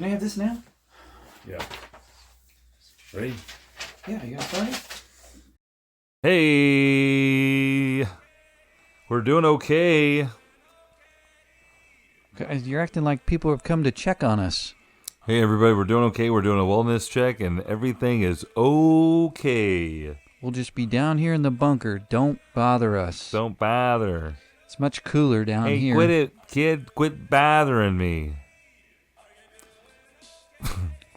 Can I have this now? Yeah. Ready? Yeah, you got started? Hey, we're doing okay. You're acting like people have come to check on us. Hey, everybody, we're doing okay. We're doing a wellness check, and everything is okay. We'll just be down here in the bunker. Don't bother us. Don't bother. It's much cooler down Hey, here. quit it, kid. Quit bothering me.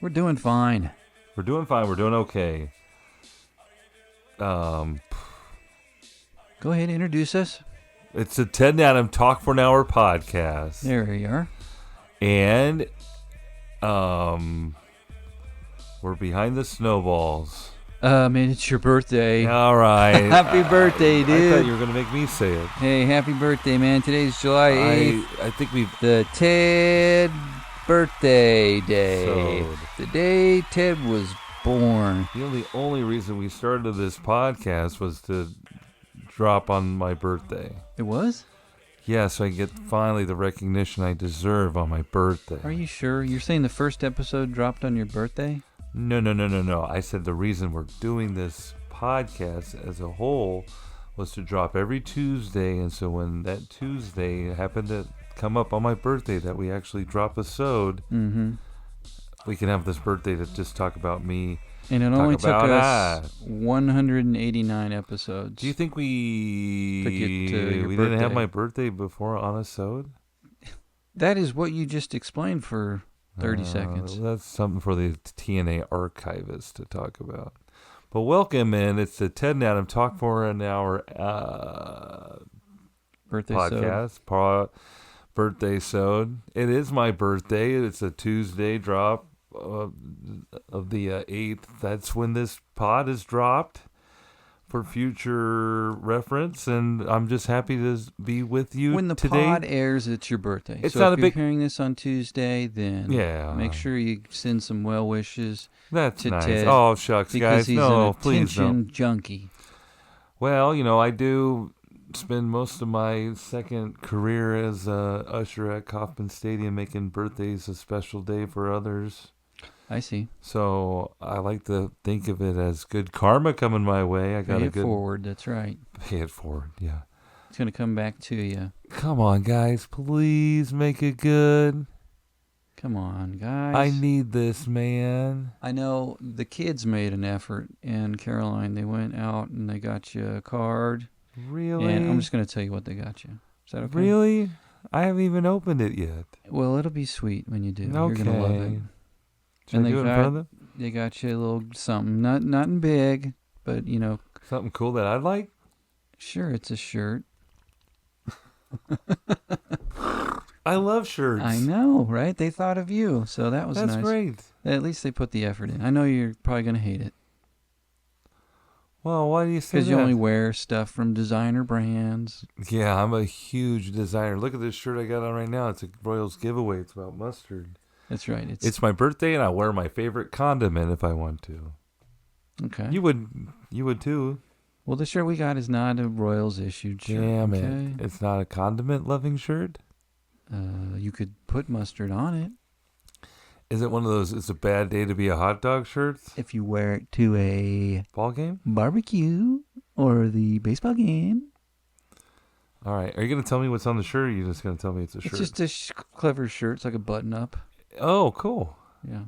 We're doing fine. We're doing fine. We're doing okay. Go ahead, introduce us. It's a Ted and Adam Talk for an Hour podcast. There you are. And, we're behind the snowballs. Man, it's your birthday. All right. Happy birthday, dude. I thought you were going to make me say it. Hey, happy birthday, man. Today's July 8th. I think we've... The Ted birthday day. Sode. The day Ted was born. The only reason we started this podcast was to drop on my birthday. It was? Yeah, so I get finally the recognition I deserve on my birthday. Are you sure? You're saying the first episode dropped on your birthday? No. I said the reason we're doing this podcast as a whole was to drop every Tuesday, and so when that Tuesday happened to come up on my birthday that we actually drop a Sode, we can have this birthday to just talk about me. And it only took us 189 episodes. Do you think we didn't didn't have my birthday before on a Sode? That is what you just explained for 30 seconds. That's something for the T&A archivists to talk about. But welcome in. It's the Ted and Adam Talk for an Hour Birthday podcast. Birthday Sode. It is my birthday. It's a Tuesday drop of the 8th. That's when this pod is dropped for future reference, and I'm just happy to be with you when the today. pod airs, it's your birthday. It's so not if a you're big... hearing this on Tuesday, then make sure you send some well wishes. That's to nice. Ted, Oh, shucks, because guys. he's No, an please attention don't. junkie. Well, I do spend most of my second career as a usher at Kauffman Stadium, making birthdays a special day for others. I see. So I like to think of it as good karma coming my way. I got Pay it forward. That's right. Pay it forward. Yeah. It's gonna come back to you. Come on, guys. Please make it good. Come on, guys. I need this, man. I know the kids made an effort in Caroline. They went out and they got you a card. Really? And I'm just going to tell you what they got you. Is that okay? Really? I haven't even opened it yet. Well, it'll be sweet when you do. Okay. You're going to love it. Should I do it in front of them? They got you a little something. Nothing big, but, Something cool that I'd like? Sure, it's a shirt. I love shirts. I know, right? They thought of you, so that was nice. That's great. At least they put the effort in. I know you're probably going to hate it. Well, why do you say that? Because you only wear stuff from designer brands. Yeah, I'm a huge designer. Look at this shirt I got on right now. It's a Royals giveaway. It's about mustard. That's right. It's my birthday, and I wear my favorite condiment if I want to. Okay. You would too. Well, the shirt we got is not a Royals issued shirt. Damn okay? it. It's not a condiment-loving shirt? You could put mustard on it. Is it one of those, it's a bad day to be a hot dog shirts? If you wear it to a Ball game? barbecue or the baseball game. All right. Are you going to tell me what's on the shirt, or are you just going to tell me it's a shirt? It's just a clever shirt. It's like a button-up. Oh, cool. Yeah.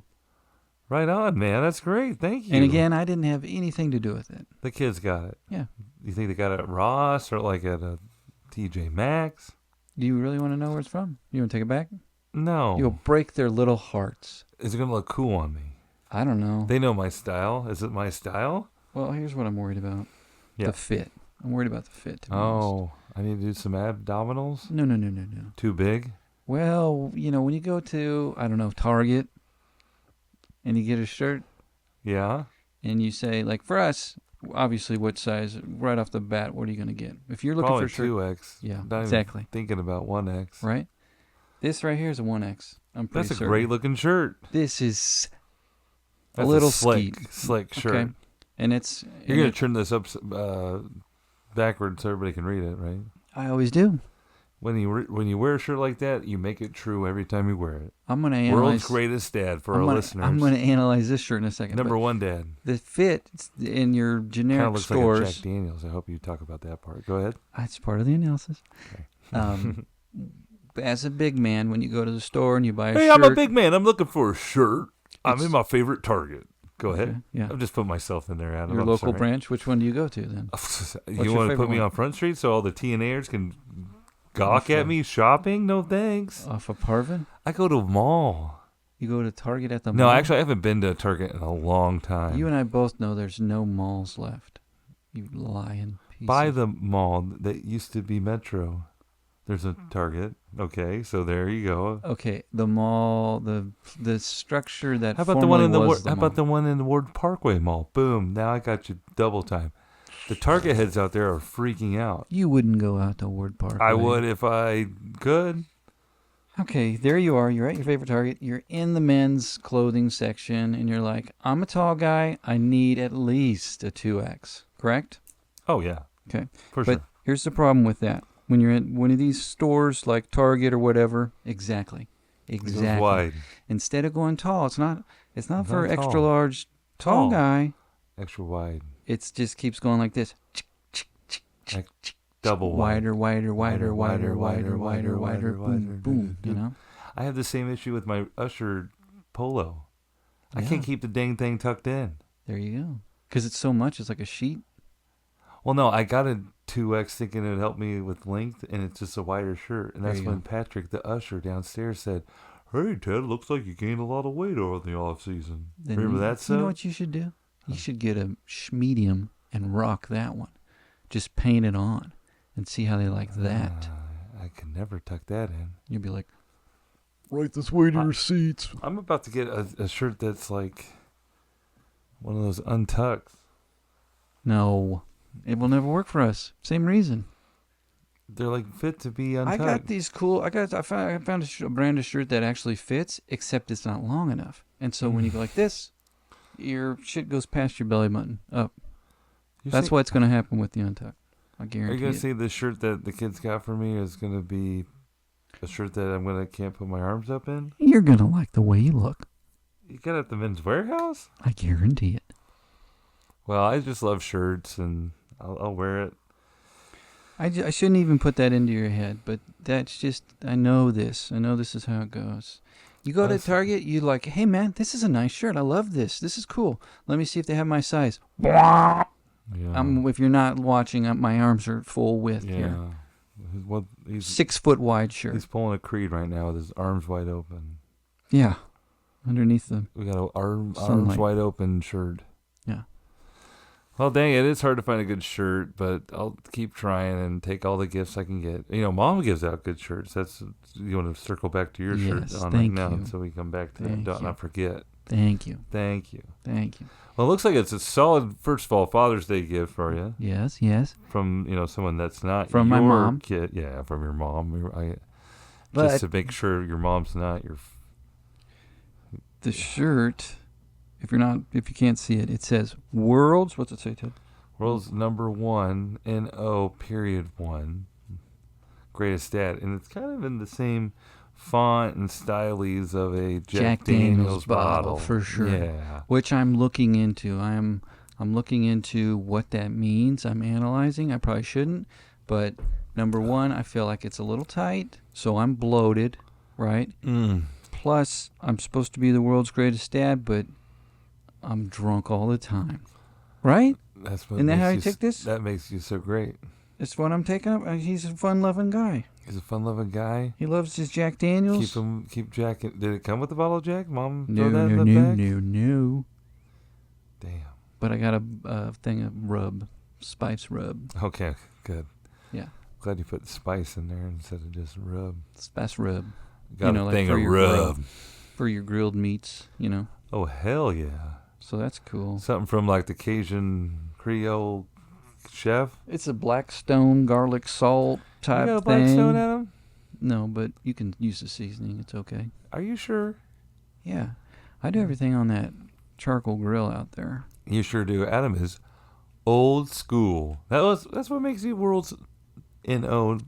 Right on, man. That's great. Thank you. And again, I didn't have anything to do with it. The kids got it. Yeah. You think they got it at Ross or like at a TJ Maxx? Do you really want to know where it's from? You want to take it back? No. You'll break their little hearts. Is it going to look cool on me? I don't know. They know my style. Is it my style? Well, here's what I'm worried about. Yeah. The fit. I'm worried about the fit, to be honest. I need to do some abdominals? No. Too big? Well, when you go to, I don't know, Target, and you get a shirt, Yeah. and you say, like for us, obviously what size, right off the bat, what are you going to get? If you're looking Probably for a shirt. 2X. Yeah, Not exactly. Even thinking about 1X. Right? This right here is a 1X. I'm pretty That's a certain. great looking shirt. This is That's a little slick shirt. Okay. And it's... You're going to turn this up backwards so everybody can read it, right? I always do. When you wear a shirt like that, you make it true every time you wear it. I'm gonna World's analyze. greatest dad for I'm our gonna, listeners. I'm gonna analyze this shirt in a second. Number but one dad. the fit in your Kind generic of looks stores. like a Jack Daniels. I hope you talk about that part. Go ahead. That's part of the analysis. Okay. As a big man, when you go to the store and you buy a Hey, shirt. I'm a big man. I'm looking for a shirt. I'm It's- in my favorite Target. Go Okay, ahead. yeah. I've just put myself in there, Adam. Your I'm local sorry. branch. Which one do you go to then? You your want to favorite put me one? on Front Street so all the T&A'ers can gawk Sure. at me shopping? No thanks. Off of Parvin? I go to a mall. You go to Target at the No, mall? actually, I haven't been to a Target in a long time. You and I both know there's no malls left. You lying piece. By of- the mall that used to be Metro, there's a Target. Okay, so there you go. Okay, the mall, the structure that How about the one in the was How about the one in the Ward Parkway Mall? Boom! Now I got you double time. The Target heads out there are freaking out. You wouldn't go out to Ward Park. I would if I could. Okay, there you are. You're at your favorite Target. You're in the men's clothing section, and you're like, I'm a tall guy. I need at least a 2X. Correct? Oh yeah, Okay. for But sure. here's the problem with that. When you're in one of these stores like Target or whatever, exactly. It goes Exactly. wide, Instead of going tall, it's not for Not extra tall. large tall Tall. guy. extra wide, It just keeps going like this. like double wide. Wider, boom, boom, you know? I have the same issue with my Usher polo. I Yeah. can't keep the dang thing tucked in. There you go. Because it's so much, it's like a sheet. Well, no, I got a 2X thinking it would help me with length, and it's just a wider shirt. And There that's you when go. Patrick, the usher downstairs, said, "Hey, Ted, looks like you gained a lot of weight over the off season." Then Remember you- that? You know So what you should do? You should get a medium and rock that one. Just paint it on and see how they like that. I can never tuck that in. You'll be like, Right this way to your seats. I'm about to get a shirt that's like one of those untucks. no, it will never work for us. Same reason. They're like fit to be untucked. I got these cool. I found a brand of shirt that actually fits, except it's not long enough. And so when you go like this, your shit goes past your belly button up. That's what's going to happen with the untuck. I Are you guarantee gonna it. say the shirt that the kids got for me is gonna be a shirt that can't put my arms up in? You're going to like the way you look. You got it at the Men's Warehouse? I guarantee it. Well, I just love shirts, and I'll wear it. I shouldn't even put that into your head, but that's just, I know this. I know this is how it goes. You go to That's- Target, you like, hey man, this is a nice shirt. I love this. This is cool. Let me see if they have my size. Yeah. If you're not watching, my arms are full width yeah. here. Well, he's 6 foot wide shirt. he's pulling a Creed right now with his arms wide open. Yeah. Underneath the, We got a arms Sunlight. wide open shirt. yeah. Well, dang it, it's hard to find a good shirt, but I'll keep trying and take all the gifts I can get. You know, Mom gives out good shirts. You want to circle back to your shirt Yes, on right thank now, you. so we come back to Thank it. Don't you. not forget. Thank you. Thank you. Thank you. Well, it looks like it's a solid, first of all, Father's Day gift for you Yes, yes. from someone that's not From my your mom. kid. Yeah, from your mom. But Just to make sure your mom's not your. the shirt, if you can't see it, it says World's, what's it say, Ted? World's number one, NO.1, greatest dad. And it's kind of in the same font and stylies of a Jack Daniels bottle. for sure. Yeah. Which I'm looking into. I'm looking into what that means. I'm analyzing. I probably shouldn't. But number one, I feel like it's a little tight, so I'm bloated, right? Plus, I'm supposed to be the world's greatest dad, but I'm drunk all the time. Right? That's what Isn't that makes how you you take this? That makes you so great. It's what I'm taking up. He's a fun-loving guy. He's a fun-loving guy. He loves his Jack Daniels. Keep Jack. Did it come with a bottle of Jack? Mom No, throw that no, in the no, back? no. Damn. But I got a thing of rub, spice rub. Okay, good. Yeah, Glad you put spice in there instead of just rub. spice rub. Got a like thing for of your rub. grill, for your grilled meats, Oh, hell yeah. So that's cool. Something from like the Cajun Creole chef. It's a Blackstone garlic salt type You got a thing. Blackstone, Adam? No, but you can use the seasoning. It's okay. Are you sure? Yeah, I do everything on that charcoal grill out there. You sure do. Adam is old school. That's what makes you world's NO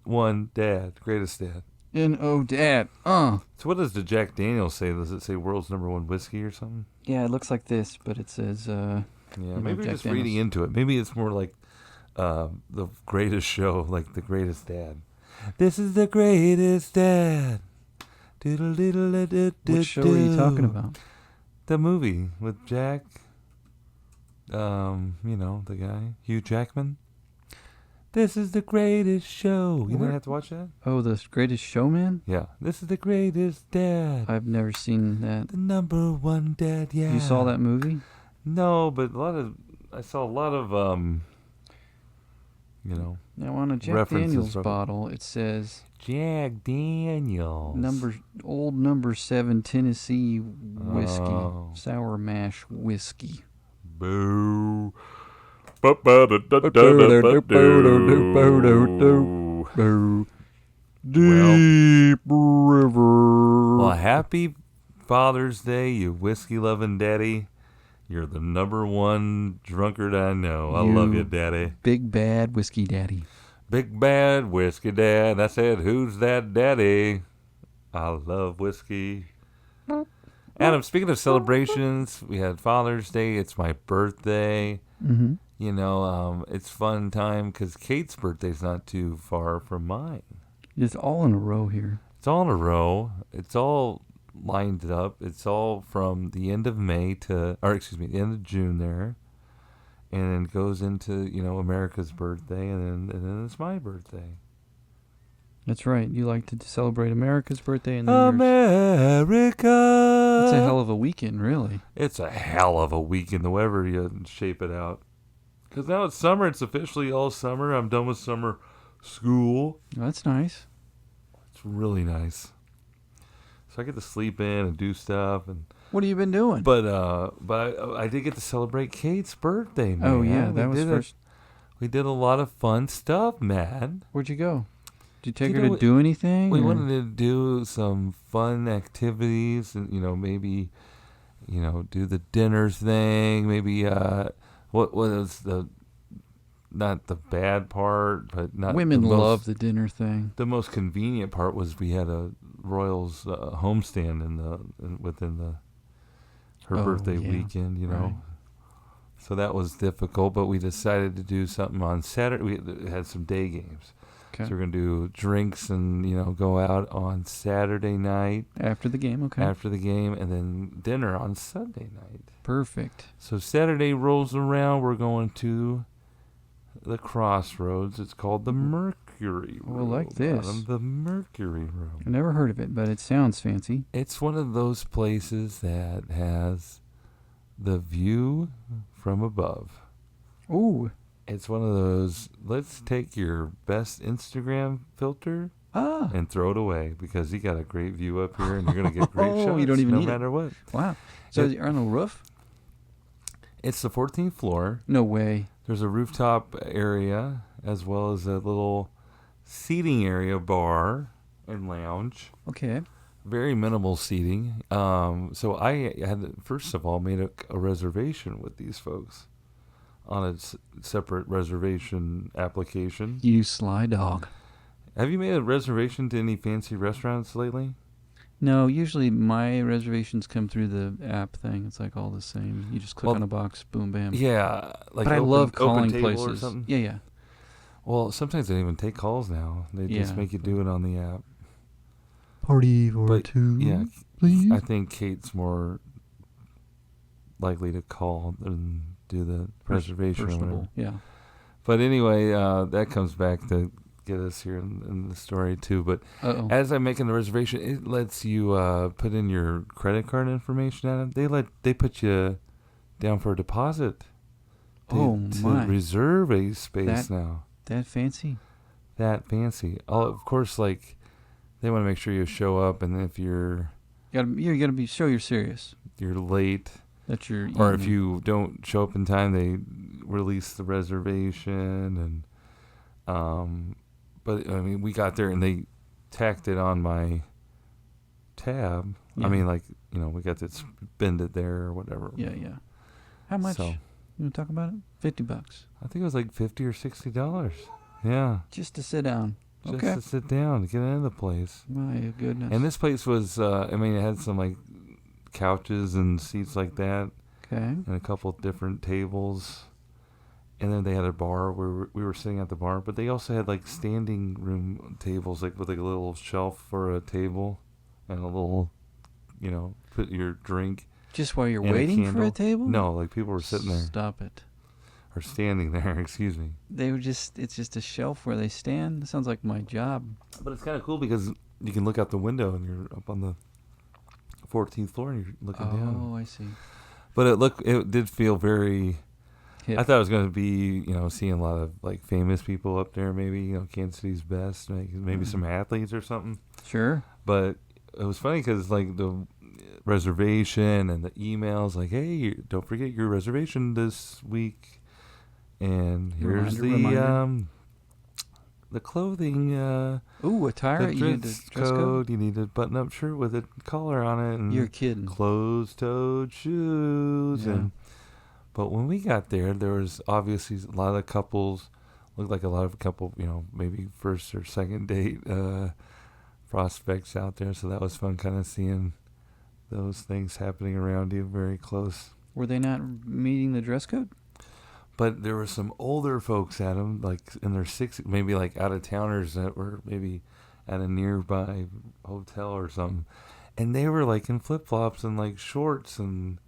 one dad, greatest dad. N.O. Dad. So what does the Jack Daniels say? Does it say world's number one whiskey or something? Yeah, it looks like this, but it says, Yeah, maybe Jack just Daniels. reading into it. Maybe it's more like the greatest show, like the greatest dad. This is the greatest dad. What show are you talking about? The movie with Jack. The guy, Hugh Jackman. This is the greatest show. You don't have to watch that? Oh, The Greatest Showman? Yeah. This is the greatest dad. I've never seen that. The number one dad, yeah. You saw that movie? No, but I saw a lot of, Now, on a Jack references Daniels from- bottle, it says Jack Daniels. number 7 Tennessee whiskey. Oh. Sour mash whiskey. Boo. Deep River. Well, happy Father's Day, you whiskey-loving daddy. You're the number one drunkard I know. I love you, daddy. Big bad whiskey daddy. Big bad whiskey dad. I said, who's that daddy? I love whiskey. Adam, speaking of celebrations, we had Father's Day. It's my birthday. Mm-hmm. It's fun time because Kate's birthday's not too far from mine. It's all in a row here. It's all in a row. It's all lined up. It's all from the end of May the end of June there. And then goes into, America's birthday, and then it's my birthday. That's right. You like to celebrate America's birthday, and then America! it's a hell of a weekend, really. It's a hell of a weekend, however you shape it out. Because now it's summer. It's officially all summer. I'm done with summer school. That's nice. It's really nice. So I get to sleep in and do stuff. What have you been doing? But I did get to celebrate Kate's birthday, man. Oh, yeah. That was first. We did a lot of fun stuff, man. Where'd you go? Did you take You her know, to do anything? We or- wanted to do some fun activities and, maybe, do the dinner thing. Maybe, what was not the bad part, but not Women the most, love the dinner thing. The most convenient part was we had a Royals homestand within her birthday weekend, right. So that was difficult, but we decided to do something on Saturday. We had some day games. Okay. So we're going to do drinks and, go out on Saturday night. After the game, okay. After the game, and then dinner on Sunday night. Perfect. So Saturday rolls around, we're going to the crossroads. It's called the Mercury Room. Oh, I like this. The Mercury Room. I never heard of it, but it sounds fancy. It's one of those places that has the view from above. Ooh. It's one of those, let's take your best Instagram filter Ah. and throw it away because you got a great view up here and you're going to get great shots You don't even no need it. matter what. Wow. So you're on a roof? It's the 14th floor. No way. There's a rooftop area as well as a little seating area, bar and lounge. Okay. Very minimal seating. So I had, first of all, made a reservation with these folks on a separate reservation application. You sly dog. Have you made a reservation to any fancy restaurants lately? No, usually my reservations come through the app thing. It's like all the same. You just click on a box, boom, bam. Yeah. Like but I love calling Open Table places. or something? Yeah, yeah. Well, sometimes they don't even take calls now. They just make you do it on the app. Party for two, Yeah, please. I think Kate's more likely to call than do the reservation or whatever. Personable. Yeah. But anyway, that comes back to get us here in the story too. But as I'm making the reservation, it lets you put in your credit card information on it. They put you down for a deposit. To reserve a space now. That fancy? That fancy. Of course, like they want to make sure you show up, and if you're gotta be show you're serious. You're late. That you're or if you don't show up in time, they release the reservation, and but I mean, we got there and they tacked it on my tab. Yeah. I mean, like, we got to spend it there or whatever. Yeah, yeah. How much? So, you want to talk about it? $50. I think it was like $50 or $60. Yeah. Just to sit down. just Okay. to sit down to get into the place. My goodness. And this place was, it had some like couches and seats like that, Okay. and a couple of different tables. And then they had a bar where we were sitting at the bar, but they also had like standing room tables, like with like a little shelf for a table and a little, put your drink. Just while you're and waiting for a table? No, like people were sitting there Stop it. or standing there. Excuse me. It's just a shelf where they stand. That sounds like my job. But it's kind of cool because you can look out the window and you're up on the 14th floor and you're looking down. Oh, I see. But it did feel very. Hip. I thought it was going to be, seeing a lot of like famous people up there, maybe, Kansas City's best, maybe some athletes or something. Sure. But it was funny because like the reservation and the emails, like, hey, don't forget your reservation this week, and here's Reminder. the clothing. Ooh, attire. The You need dress a dress code. You need a button-up shirt with a collar on it, and You're kidding. closed-toed shoes, Yeah. But when we got there was obviously a lot of couples, looked like a lot of couple, maybe first or second date prospects out there. So that was fun kind of seeing those things happening around you very close. Were they not meeting the dress code? But there were some older folks at them, like in their 60s, maybe like out-of-towners that were maybe at a nearby hotel or something. And they were like in flip-flops and like shorts and...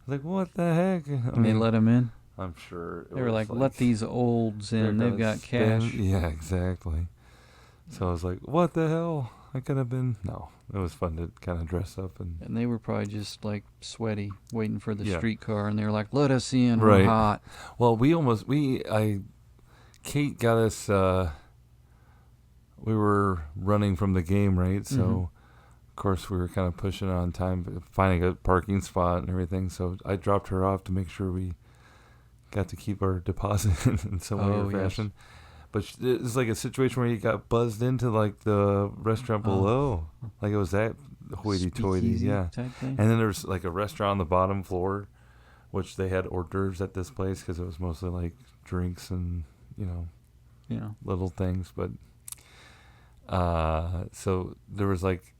Like, what the heck? And they let them in? I'm sure. They were like, let these olds in. They've got cash. Yeah, exactly. So I was like, what the hell? I could have been... No, it was fun to kind of dress up. And they were probably just like sweaty, waiting for the Yeah. streetcar. And they were like, let us in. Right. We're hot. Well, Kate got us... we were running from the game, right? So... Mhm. Of course, we were kind of pushing on time, finding a parking spot and everything. So I dropped her off to make sure we got to keep our deposit in some way or fashion. But it's like a situation where you got buzzed into like the restaurant below, like it was that hoity-toity, Speakeasy yeah. type thing? And then there's like a restaurant on the bottom floor, which they had hors d'oeuvres at this place because it was mostly like drinks and little things. But so there was like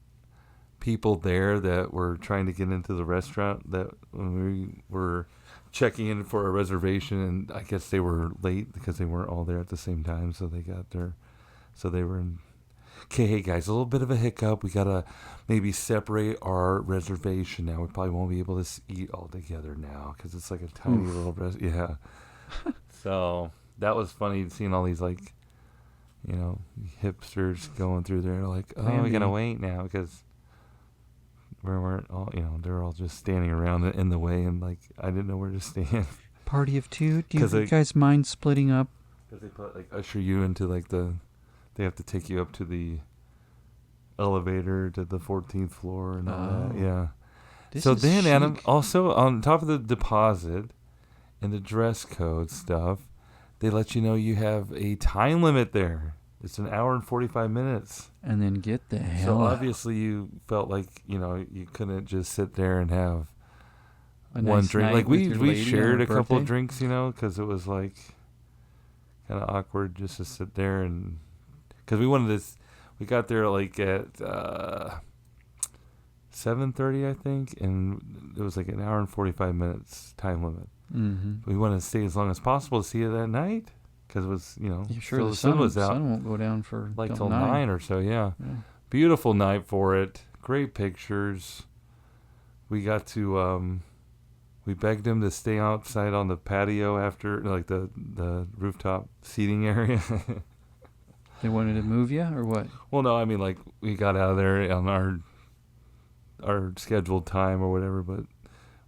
people there that were trying to get into the restaurant that when we were checking in for a reservation, and I guess they were late because they weren't all there at the same time, so they got there. So they were in... Okay, hey guys, a little bit of a hiccup. We got to maybe separate our reservation now. We probably won't be able to eat all together now because it's like a tiny little... Yeah. So that was funny seeing all these like, hipsters going through there like, oh, we got to wait now because... We weren't all, they were all just standing around in the way, and like I didn't know where to stand. Party of two? Do you guys mind splitting up? Because they put like usher you into like they have to take you up to the elevator to the 14th floor and all that. Yeah. So then, chic. Adam, also on top of the deposit and the dress code stuff, they let you know you have a time limit there. It's an hour and 45 minutes. And then get the hell out. Obviously you felt like, you couldn't just sit there and have a one nice drink. Like we shared a couple of birthday? drinks, because it was like kind of awkward just to sit there and... Because we got there like at 7:30, I think, and it was like an hour and 45 minutes time limit. Mm-hmm. We wanted to stay as long as possible to see it that night. Because it was, sure the sun was out. Sun won't go down for like till 9 or so, yeah. Yeah. Beautiful night for it. Great pictures. We got to, we begged him to stay outside on the patio after, like the rooftop seating area. They wanted to move you or what? Well, no, I mean, like we got out of there on our scheduled time or whatever, but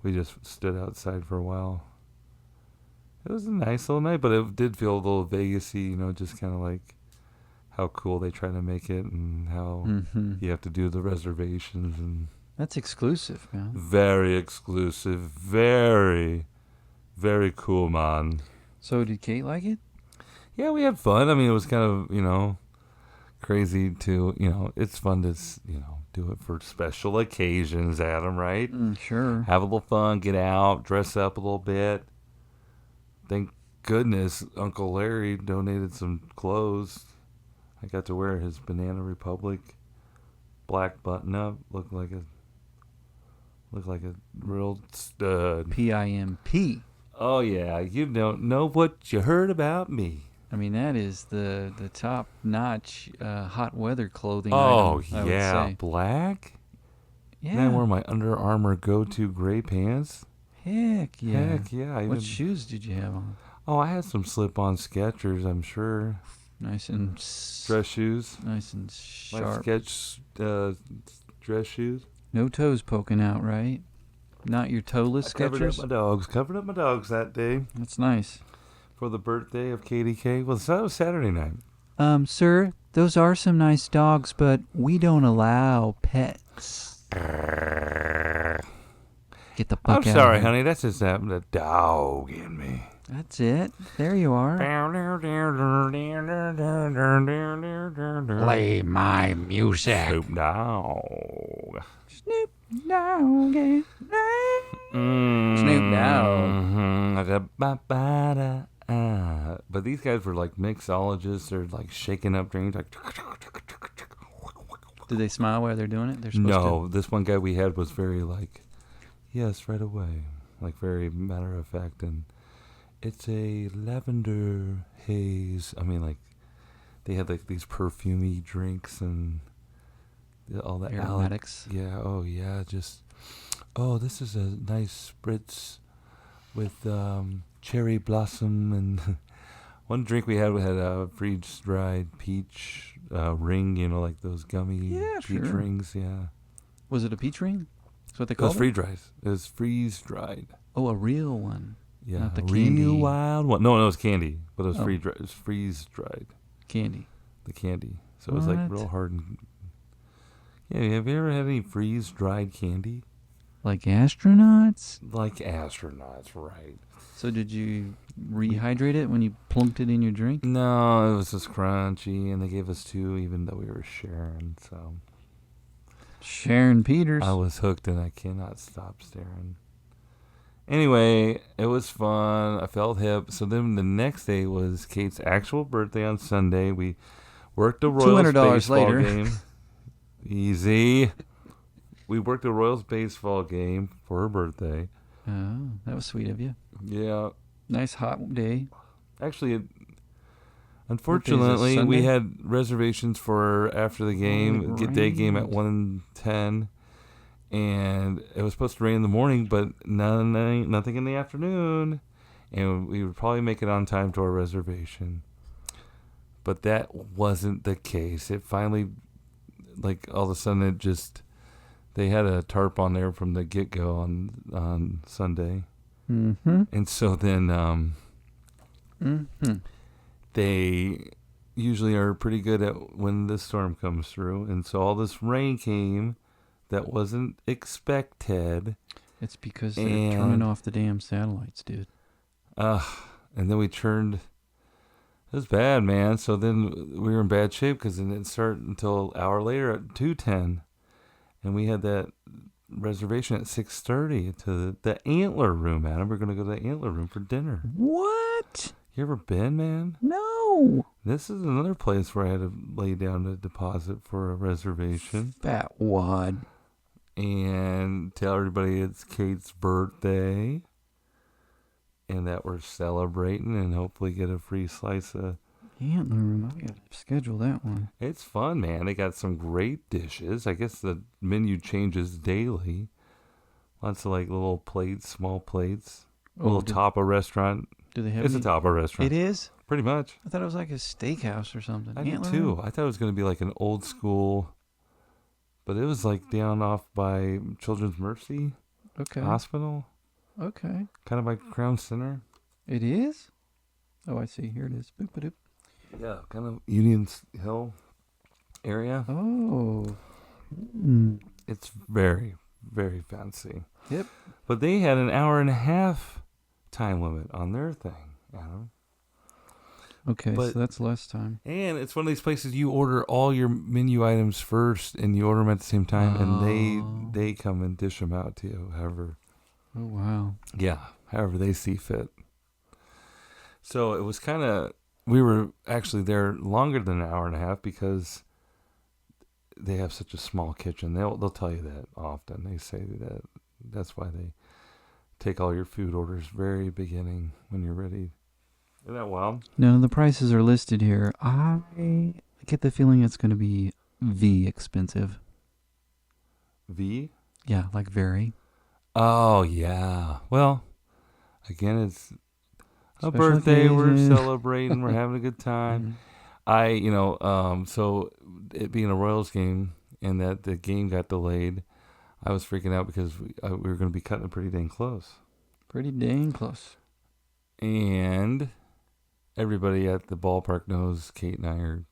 we just stood outside for a while. It was a nice little night, but it did feel a little Vegas-y, just kind of like how cool they try to make it and how you have to do the reservations. And that's exclusive, man. Very exclusive. Very, very cool, man. So did Kate like it? Yeah, we had fun. I mean, it was kind of, crazy to, it's fun to, do it for special occasions, Adam, right? Sure. Have a little fun, get out, dress up a little bit. Thank goodness Uncle Larry donated some clothes. I got to wear his Banana Republic black button up. Looked like a real stud. PIMP. Oh yeah, you don't know what you heard about me. I mean, that is the top notch hot weather clothing Oh item, I would yeah, say. black. Yeah. And I wore my Under Armour go-to gray pants. Heck yeah. Heck yeah. What shoes did you have on? Oh, I had some slip-on Skechers, I'm sure. Nice and Dress shoes. nice and My sharp. Sketch dress shoes. No toes poking out, right? Not your toeless Covered up Skechers? my dogs. Covered up my dogs that day That's nice. for the birthday of KDK. Well, that was Saturday night. Sir, those are some nice dogs, but we don't allow pets. Get the fuck I'm out sorry, of here. honey. That's just the dog in me. That's it. There you are. Play my music. Snoop Dogg. Snoop Dogg. Snoop Dogg. But these guys were like mixologists. They're like shaking up drinks. Like, Do they smile while they're doing it? They're supposed no, this one guy we had was very like, yes, right away. Like very matter of fact. And it's a lavender haze. I mean, like, they had like these perfumey drinks and all that. Aromatics. Yeah, oh yeah, this is a nice spritz with cherry blossom, and one drink we had a freeze-dried peach ring, like those gummy peach sure. rings, yeah. Was it a peach ring? That's what they It was called it? freeze-dried. It was freeze-dried. Oh, a real one. Yeah, Not the a candy. real wild one. No, it was candy, but it was Oh. freeze-dried. Candy. The candy. So it was like What? real hard. Yeah, have you ever had any freeze-dried candy? Like astronauts? Like astronauts, right? So did you rehydrate it when you plunked it in your drink? No, it was just crunchy, and they gave us 2, even though we were sharing. So Sharon Peters. I was hooked, and I cannot stop staring. Anyway, it was fun. I felt hip. So then the next day was Kate's actual birthday on Sunday. We worked a Royals $200 baseball later. game. Easy. We worked a Royals baseball game for her birthday. Oh, that was sweet of you. Yeah. Nice hot day. Actually, unfortunately, we Sunday? had reservations for after the game, Oh, day game at right. 1:10, and it was supposed to rain in the morning, but nothing in the afternoon, and we would probably make it on time to our reservation. But that wasn't the case. It finally, like, all of a sudden, they had a tarp on there from the get-go on Sunday. Mm-hmm. And so then Mm-hmm. they usually are pretty good at when the storm comes through. And so all this rain came that wasn't expected. It's because they're And- turning off the damn satellites, dude. And then we turned. It was bad, man. So then we were in bad shape because it didn't start until an hour later at 2:10. And we had that reservation at 6:30 to the Antler Room, Adam. We're going to go to the Antler Room for dinner. What? You ever been, man? No. This is another place where I had to lay down a deposit for a reservation Fat wad. and tell everybody it's Kate's birthday and that we're celebrating and hopefully get a free slice of... Antler Room. I gotta schedule that one. It's fun, man. They got some great dishes. I guess the menu changes daily. Lots of like little plates, small plates. A little Tapa restaurant. Do they have It's a any- Tapa restaurant. It is? Pretty much. I thought it was like a steakhouse or something. I did Antler too. Room? I thought it was going to be like an old school, but it was like down off by Children's Mercy Okay. Hospital, Okay. kind of by Crown Center. It is? Oh, I see. Here it is. Boop-a-doop. Yeah, kind of Union Hill area. Oh. Mm. It's very, very fancy. Yep. But they had an hour and a half time limit on their thing, Adam. Okay, But- so that's less time. And it's one of these places you order all your menu items first, and you order them at the same time, Oh. and they come and dish them out to you, however Oh, wow. they see fit. So it was kind of we were actually there longer than an hour and a half because they have such a small kitchen. They'll tell you that often. They say that that's why they take all your food orders very beginning when you're ready. Isn't that wild? No, the prices are listed here. I get the feeling it's going to be V expensive. V? Yeah, like very. Oh, yeah. Well, again, it's a Special birthday. We're occasion. celebrating. We're having a good time. So it being a Royals game and that the game got delayed, I was freaking out because we were going to be cutting it pretty dang close. Pretty dang close. And everybody at the ballpark knows Kate and I are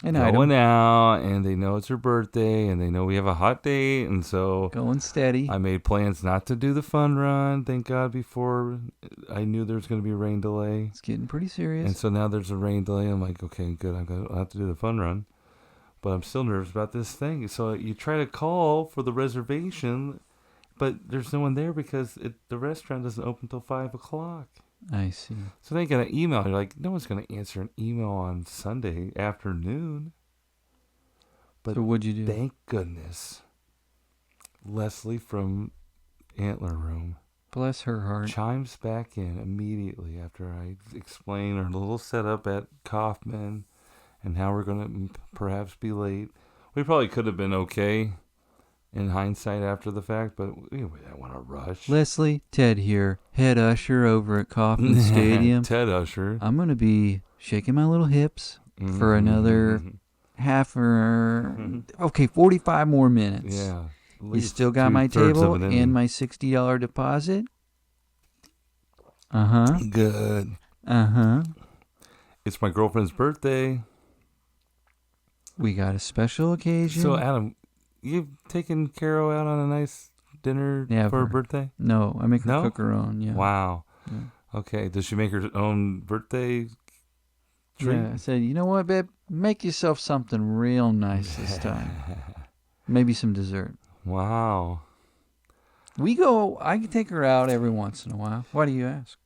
An going item. out, and they know it's her birthday, and they know we have a hot date, and so Going steady. I made plans not to do the fun run, thank God, before I knew there was going to be a rain delay. It's getting pretty serious. And so now there's a rain delay. I'm like, okay, good. I'll have to do the fun run. But I'm still nervous about this thing. So you try to call for the reservation, but there's no one there because the restaurant doesn't open until 5 o'clock. I see. So then you get an email. You're like, no one's going to answer an email on Sunday afternoon. But So what'd you do? thank goodness, Leslie from Antler Room Bless her heart. chimes back in immediately after I explain our little setup at Kaufman and how we're going to perhaps be late. We probably could have been okay in hindsight after the fact, but we didn't want to rush. Leslie, Ted here, head usher over at Kauffman Stadium. Ted Usher. I'm going to be shaking my little hips for another half or, 45 more minutes. Yeah. You still got my table and my $60 deposit? Uh-huh. Good. Uh-huh. It's my girlfriend's birthday. We got a special occasion. So, Adam, you've taken Caro out on a nice dinner for her Never. birthday? No, I make her No? cook her own, yeah. Wow. Yeah. Okay. Does she make her own birthday treat? Yeah, I said, you know what, babe? Make yourself something real nice this time. Maybe some dessert. Wow. I can take her out every once in a while. Why do you ask?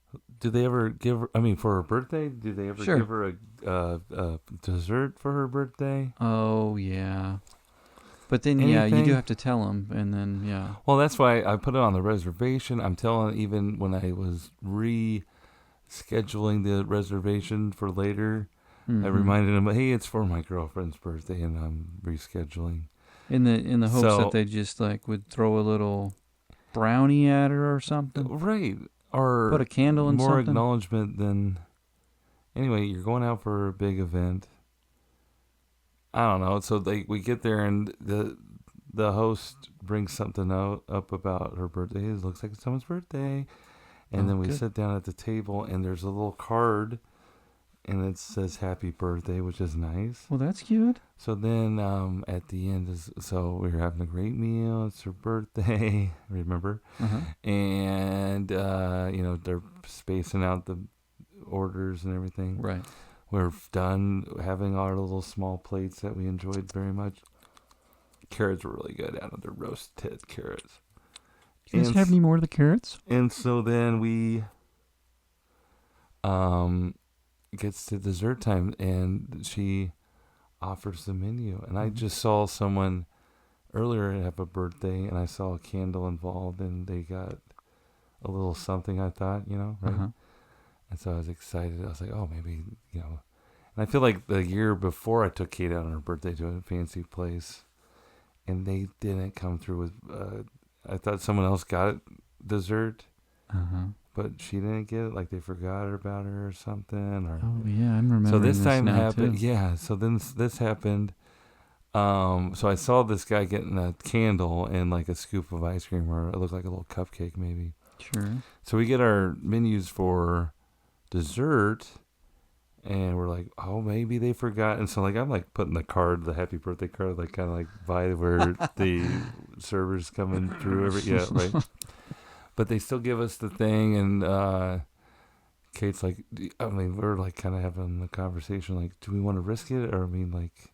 Do they ever give her, for her birthday, do they ever Sure. give her a dessert for her birthday? Oh, yeah. But then, yeah, you do Anything? have to tell them, and then, yeah. Well, that's why I put it on the reservation. I'm telling, even when I was rescheduling the reservation for later, I reminded him, hey, it's for my girlfriend's birthday, and I'm rescheduling. In the hopes So- that they just, like, would throw a little brownie at her or something. Right. Or Put a candle in more something. acknowledgement than... Anyway, you're going out for a big event. I don't know. So we get there, and the host brings something up about her birthday. It looks like it's someone's birthday. And then we good. sit down at the table, and there's a little card, and it says happy birthday, which is nice. Well, that's cute. So then at the end, so we were having a great meal. It's her birthday, remember? Uh-huh. And, they're spacing out the orders and everything. Right. We're done having our little small plates that we enjoyed very much. Carrots were really good out of the roasted carrots. You guys have any more of the carrots? And so then we gets to dessert time, and she offers the menu. And I just saw someone earlier have a birthday, and I saw a candle involved, and they got a little something, I thought, right? Uh-huh. And so I was excited. I was like, oh, maybe, And I feel like the year before I took Kate out on her birthday to a fancy place, and they didn't come through with, I thought someone else got dessert, Uh-huh. but she didn't get it. Like they forgot about her or something. Or Oh, yeah, I'm remembering so this time now, happened. too. Yeah. So then this happened. So I saw this guy getting a candle and like a scoop of ice cream, or it looked like a little cupcake maybe. Sure. So we get our menus for dessert, and we're like, oh, maybe they forgot. And so like I'm like putting the happy birthday card, like kind of like by where the server's coming through right. But they still give us the thing, and Kate's like, we're like kind of having the conversation, like, do we want to risk it, or like,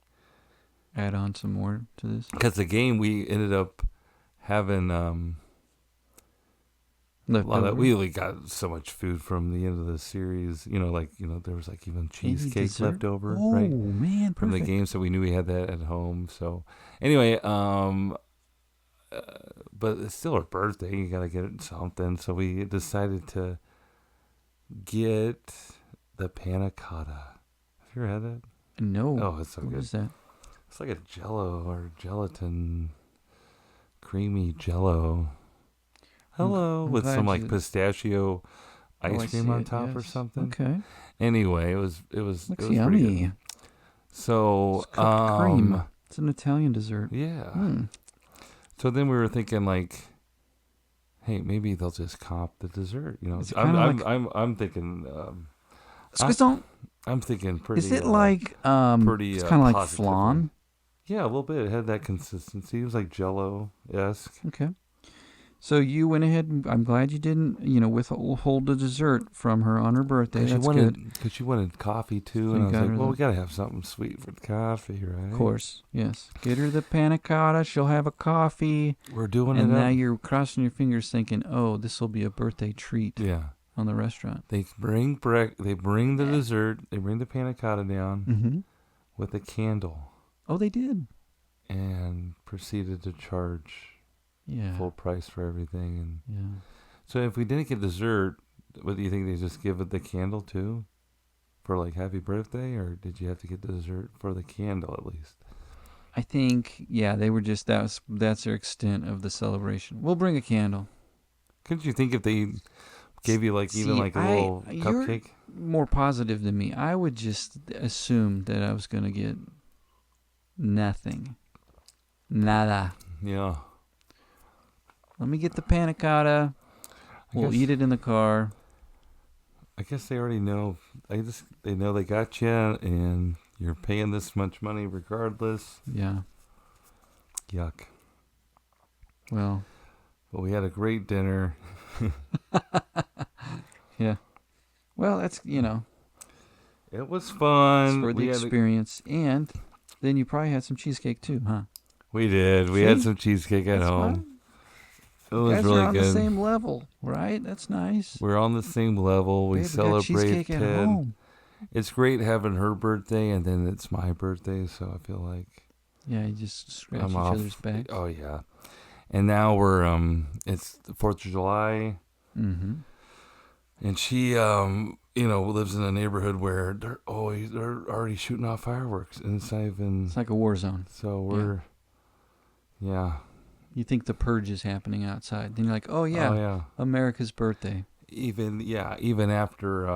Add on some more to this. because the game we ended up having No Leftover. We only got so much food from the end of the series. There was like even cheesecake dessert? left over, Oh, right? man, From the perfect. game, so we knew we had that at home. So anyway, but it's still her birthday. You gotta get it something. So we decided to get the panna cotta. Have you ever had that? No. Oh, it's so What good. is that? It's like a jello or gelatin, creamy jello. Hello, I'm with glad some like you- pistachio I ice cream on see it, top or yes. something. Okay. Anyway, it was Looks pretty yummy. good. So It's cooked cream. It's an Italian dessert. yeah. So then we were thinking like, hey, maybe they'll just comp the dessert. Is it kinda I'm thinking. Squisson. I'm thinking pretty. Is it like pretty, it's kind of like positively. flan? Yeah, a little bit. It had that consistency. It was like Jello-esque. Okay. So you went ahead, and I'm glad you didn't, withhold the dessert from her on her birthday. That's good. Because she wanted coffee too, So and you I was got like, her well, the- we gotta have something sweet for the coffee, right? Of course, yes. Get her the panna cotta. She'll have a coffee. We're doing And it now up. you're crossing your fingers thinking, oh, this will be a birthday treat Yeah. on the restaurant. They bring the dessert. They bring the panna cotta down Mm-hmm. with a candle, Oh, they did. and proceeded to charge Yeah. full price for everything. And Yeah. so, if we didn't get dessert, what do you think? They just give it the candle too, for like happy birthday, or did you have to get the dessert for the candle at least? I think, yeah, they were just, that's their extent of the celebration. We'll bring a candle. Couldn't you think if they gave you like even See, like a little cupcake? You're more positive than me. I would just assume that I was going to get nothing. Nada. Yeah. Let me get the panna cotta. We'll eat it in the car. I guess they already know. They know they got you, and you're paying this much money regardless. Yeah. Yuck. Well. But we had a great dinner. Yeah. Well, that's, It was fun. it's for the experience. And then you probably had some cheesecake too, huh? We did. We had some cheesecake at home. It was guys really are on good. the same level, right? That's nice. We're on the same level. We Babe, got celebrate cheesecake at Ted. home. It's great having her birthday, and then it's my birthday, so I feel like Yeah, you just scratch I'm each off. other's back. Oh yeah. And now we're it's the 4th of July. Mm-hmm. And she, lives in a neighborhood where they're already shooting off fireworks, and it's not even. It's like a war zone. So we're, yeah. You think the purge is happening outside. Then you're like, oh, yeah, America's birthday. Even after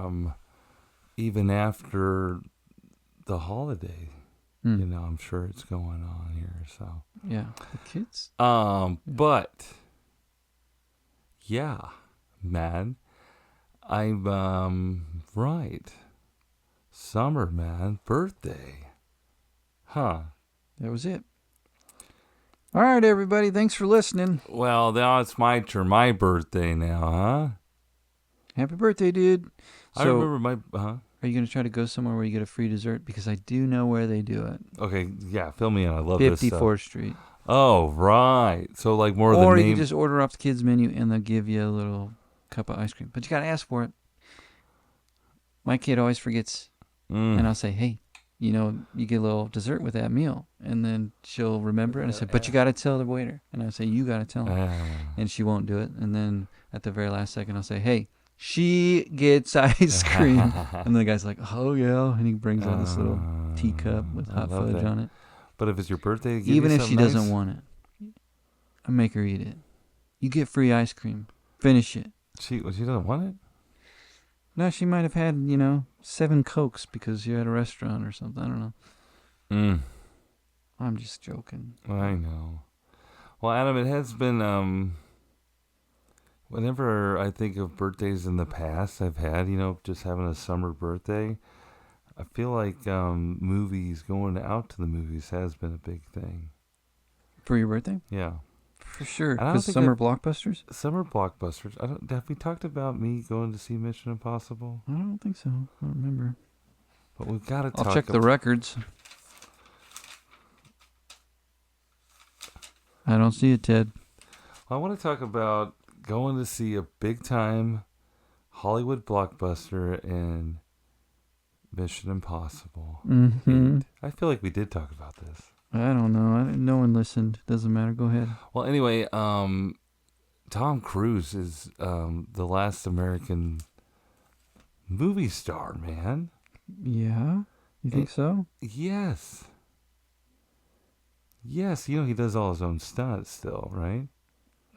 the holiday, I'm sure it's going on here. So yeah, the kids. But yeah, man, I'm right. Summer, man, birthday, huh? That was it. All right, everybody. Thanks for listening. Well, now it's my turn. My birthday now, huh? Happy birthday, dude. So, I remember my. Are you going to try to go somewhere where you get a free dessert? Because I do know where they do it. Okay, yeah, fill me in. I love this stuff. 54th Street. Oh, right. So like more of the Or name. you can just order off the kids' menu and they'll give you a little cup of ice cream. But you got to ask for it. My kid always forgets. And I'll say, hey, you get a little dessert with that meal. And then she'll remember it. And I say, but you got to tell the waiter. And I say, you got to tell him. And she won't do it. And then at the very last second, I'll say, hey, she gets ice cream. And the guy's like, oh, yeah. And he brings out this little teacup with hot fudge on it. But if it's your birthday, even if she doesn't want it, I make her eat it. You get free ice cream. Finish it. She doesn't want it? No, she might have had, 7 Cokes because you're at a restaurant or something. I don't know. I'm just joking. I know. Well, Adam, it has been, whenever I think of birthdays in the past I've had, just having a summer birthday, I feel like going out to the movies has been a big thing. For your birthday? Yeah. For sure. I don't Because think summer blockbusters? Summer blockbusters. Have we talked about me going to see Mission Impossible? I don't think so. I don't remember. But we've got to talk. I'll check the records. I don't see it, Ted. I want to talk about going to see a big time Hollywood blockbuster and Mission Impossible 8. I feel like we did talk about this. I don't know. No one listened. Doesn't matter. Go ahead. Well, anyway, Tom Cruise is the last American movie star, man. Yeah? You think so? Yes. Yes, he does all his own stunts still, right?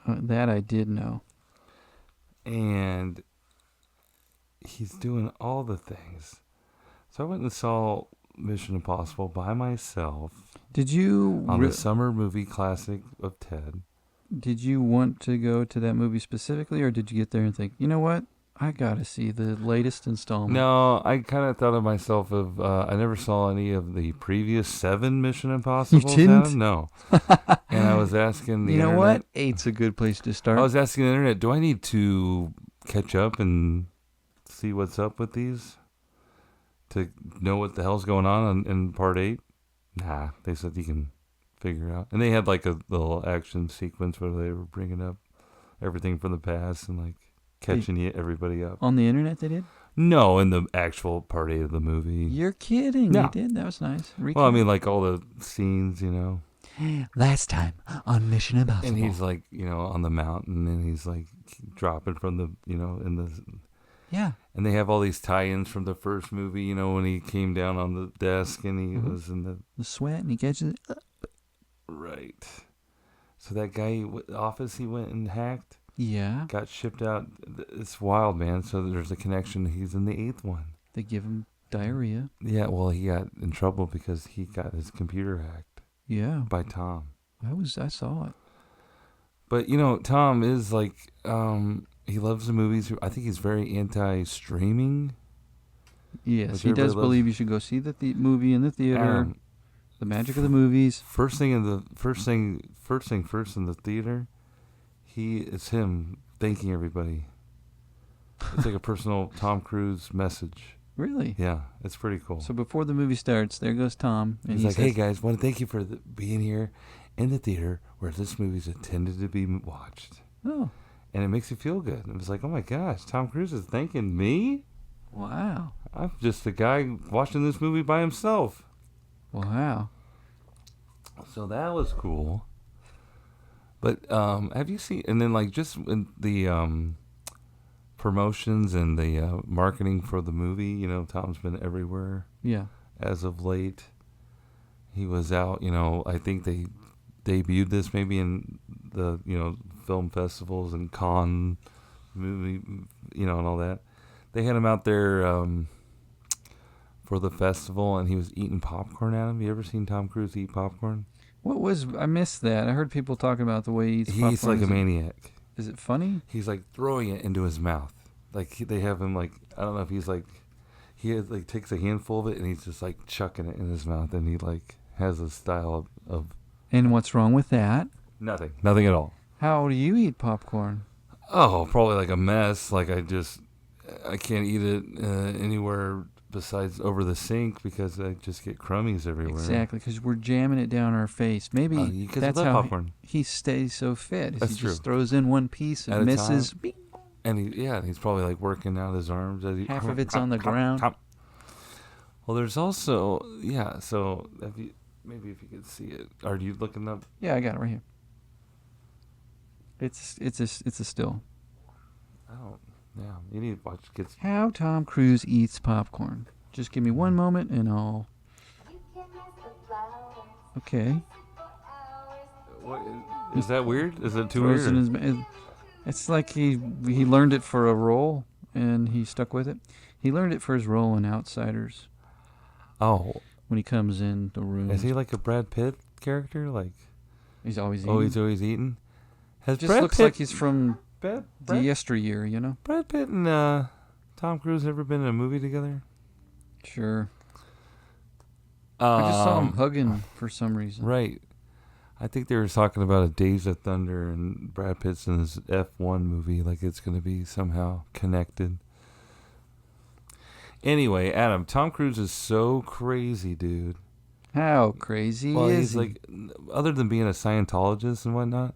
That I did know. And he's doing all the things. So I went and saw Mission Impossible by myself. Did you... On the summer movie classic of Ted. Did you want to go to that movie specifically, or did you get there and think, you know what? I got to see the latest installment. No, I kind of thought of myself of... I never saw any of the previous 7 Mission Impossibles. You didn't? Adam. No. And I was asking the internet. You know internet, what? 8's a good place to start. I was asking the internet, do I need to catch up and see what's up with these? To know what the hell's going on in part 8? Nah, they said you can figure it out. And they had like a little action sequence where they were bringing up everything from the past and like catching everybody up. On the internet they did? No, in the actual part 8 of the movie. You're kidding. No. They did? That was nice. Well, I mean, like all the scenes, Last time on Mission Impossible. And he's like, on the mountain and he's like dropping from the, in the... Yeah. And they have all these tie-ins from the first movie, when he came down on the desk and he was in the sweat and he catches it up. Right. So that guy, office he went and hacked. Yeah. Got shipped out. It's wild, man. So there's a connection. He's in the 8th one. They give him diarrhea. Yeah, well, he got in trouble because he got his computer hacked. Yeah. By Tom. I saw it. But, Tom is like... he loves the movies. I think he's very anti-streaming. Yes, he does believe you should go see the movie in the theater. The magic of the movies. First thing in the theater, it's him thanking everybody. It's like a personal Tom Cruise message. Really? Yeah, it's pretty cool. So before the movie starts, there goes Tom. And he's like, "Hey guys, want to thank you for being here in the theater where this movie's intended to be watched." Oh. And it makes you feel good. And it's like, oh my gosh, Tom Cruise is thanking me? Wow. I'm just a guy watching this movie by himself. Wow. So that was cool. But have you seen, and then like just in the promotions and the marketing for the movie, Tom's been everywhere. Yeah. As of late. He was out, I think they debuted this maybe in the, film festivals and con movie, and all that. They had him out there for the festival, and he was eating popcorn at him. You ever seen Tom Cruise eat popcorn? I missed that. I heard people talking about the way he eats popcorn. He's like a maniac. Is it funny? He's like throwing it into his mouth. Like they have him like, I don't know if he's like, takes a handful of it and he's just like chucking it in his mouth, and he like has a style of. And what's wrong with that? Nothing at all. How do you eat popcorn? Oh, probably like a mess. Like I can't eat it anywhere besides over the sink because I just get crummies everywhere. Exactly, because we're jamming it down our face. Maybe that's how popcorn. He stays so fit. That's he true. Just throws in one piece and misses. And he's probably like working out his arms. Half of it's on the ground. Well, there's also So maybe if you could see it, are you looking up? Yeah, I got it right here. It's a still. Oh, yeah. You need to watch kids. How Tom Cruise eats popcorn. Just give me one moment and I'll. Okay. What, is that weird? Is it too weird? It's like he learned it for a role and he stuck with it. He learned it for his role in Outsiders. Oh. When he comes in the room. Is he like a Brad Pitt character? Like he's always eating. Oh, he's always eating. Just looks like he's from the yesteryear, Brad Pitt and Tom Cruise ever been in a movie together? Sure. I just saw him hugging for some reason. Right. I think they were talking about a Days of Thunder and Brad Pitt's in his F1 movie, like it's going to be somehow connected. Anyway, Adam, Tom Cruise is so crazy, dude. How crazy is he's he? Like, other than being a Scientologist and whatnot,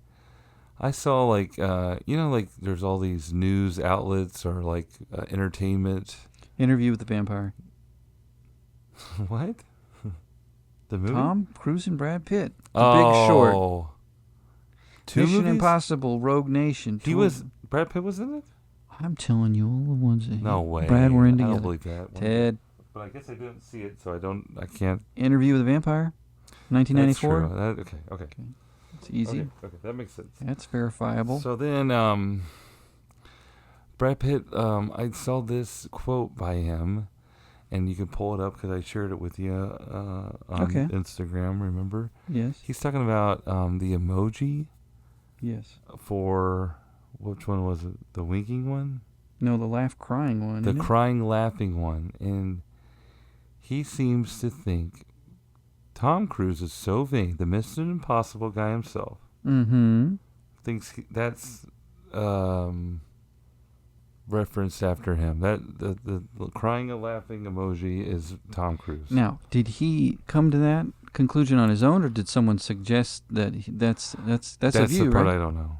I saw like like there's all these news outlets or like entertainment. Interview with the Vampire. What? The movie? Tom Cruise and Brad Pitt. The Big Short. Oh. Two Mission movies? Impossible, Rogue Nation. Brad Pitt was in it? I'm telling you, all the ones that No way. Brad were in I together. don't believe that. Ted. But I guess I didn't see it, so I can't. Interview with the Vampire. 1994. That's true. Okay. It's easy. Okay, that makes sense. That's verifiable. So then, Brad Pitt, I saw this quote by him, and you can pull it up because I shared it with you on Instagram, remember? Yes. He's talking about the emoji Yes. for, which one was it? The winking one? No, the laugh crying one. The crying laughing one. And he seems to think Tom Cruise is so vain, the Mr. Impossible guy himself. Mm-hmm. Thinks that's referenced after him. That the crying and laughing emoji is Tom Cruise. Now, did he come to that conclusion on his own, or did someone suggest that that's a view, the part right? I don't know.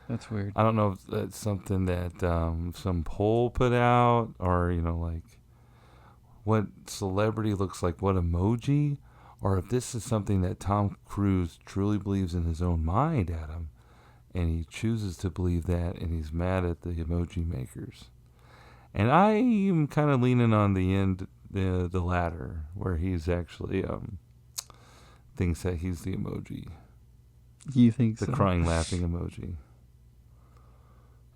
That's weird. I don't know if that's something that some poll put out, or like what celebrity looks like what emoji, or if this is something that Tom Cruise truly believes in his own mind, Adam, and he chooses to believe that, and he's mad at the emoji makers. And I am kind of leaning on the latter, where he's actually thinks that he's the emoji. You think the so? crying, laughing emoji.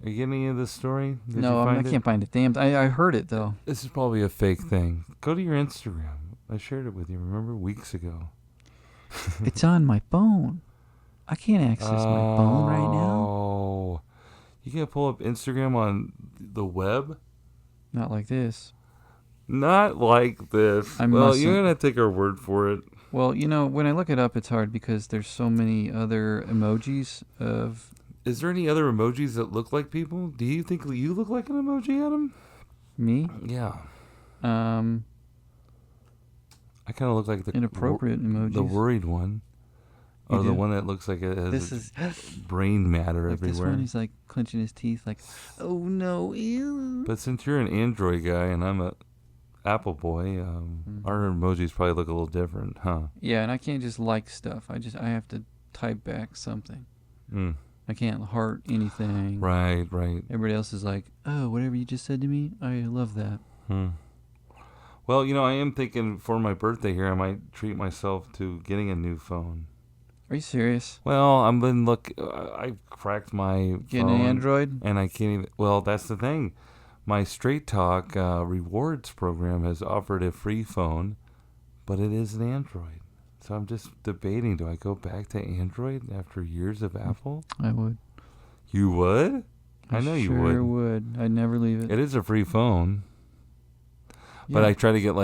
Are you getting any of this story? Did No, you find I can't find it. Damn, I heard it though. This is probably a fake thing. Go to your Instagram. I shared it with you, remember? Weeks ago. It's on my phone. I can't access my phone right now. Oh. You can't pull up Instagram on the web? Not like this. Not like this. You're going to take our word for it. Well, when I look it up, it's hard because there's so many other emojis of... Is there any other emojis that look like people? Do you think you look like an emoji, Adam? Me? Yeah. I kind of look like the inappropriate emojis. The worried one. Or the one that looks like it has brain matter like everywhere. This one, he's like clenching his teeth like, oh no, ew. But since you're an Android guy and I'm a Apple boy, our emojis probably look a little different, huh? Yeah, and I can't just like stuff. I have to type back something. I can't heart anything. Right. Everybody else is like, oh, whatever you just said to me, I love that. Well, I am thinking for my birthday here, I might treat myself to getting a new phone. Are you serious? Well, I cracked my Getting phone. an Android? And I can't even, well, that's the thing. My Straight Talk rewards program has offered a free phone, but it is an Android. So I'm just debating, do I go back to Android after years of Apple? I would. You would? I know you would. Sure would. I'd never leave it. It is a free phone. Yeah. But I try to get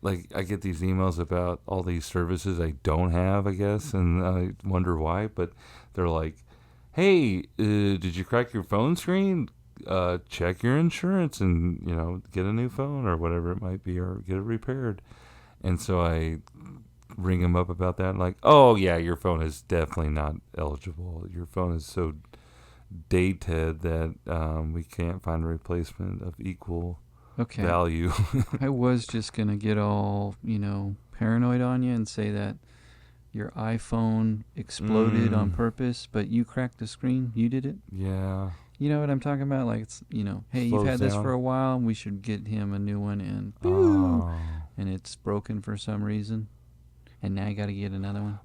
I get these emails about all these services I don't have, I guess, and I wonder why. But they're like, hey, did you crack your phone screen? Check your insurance and, get a new phone or whatever it might be, or get it repaired. And so I ring them up about that, like, oh, yeah, your phone is definitely not eligible. Your phone is so dated that we can't find a replacement of equal value. I was just going to get all, paranoid on you and say that your iPhone exploded on purpose, but you cracked the screen. You did it? Yeah. You know what I'm talking about? Like, it's, hey, you've had this for a while, and we should get him a new one, and and it's broken for some reason. And now you got to get another one.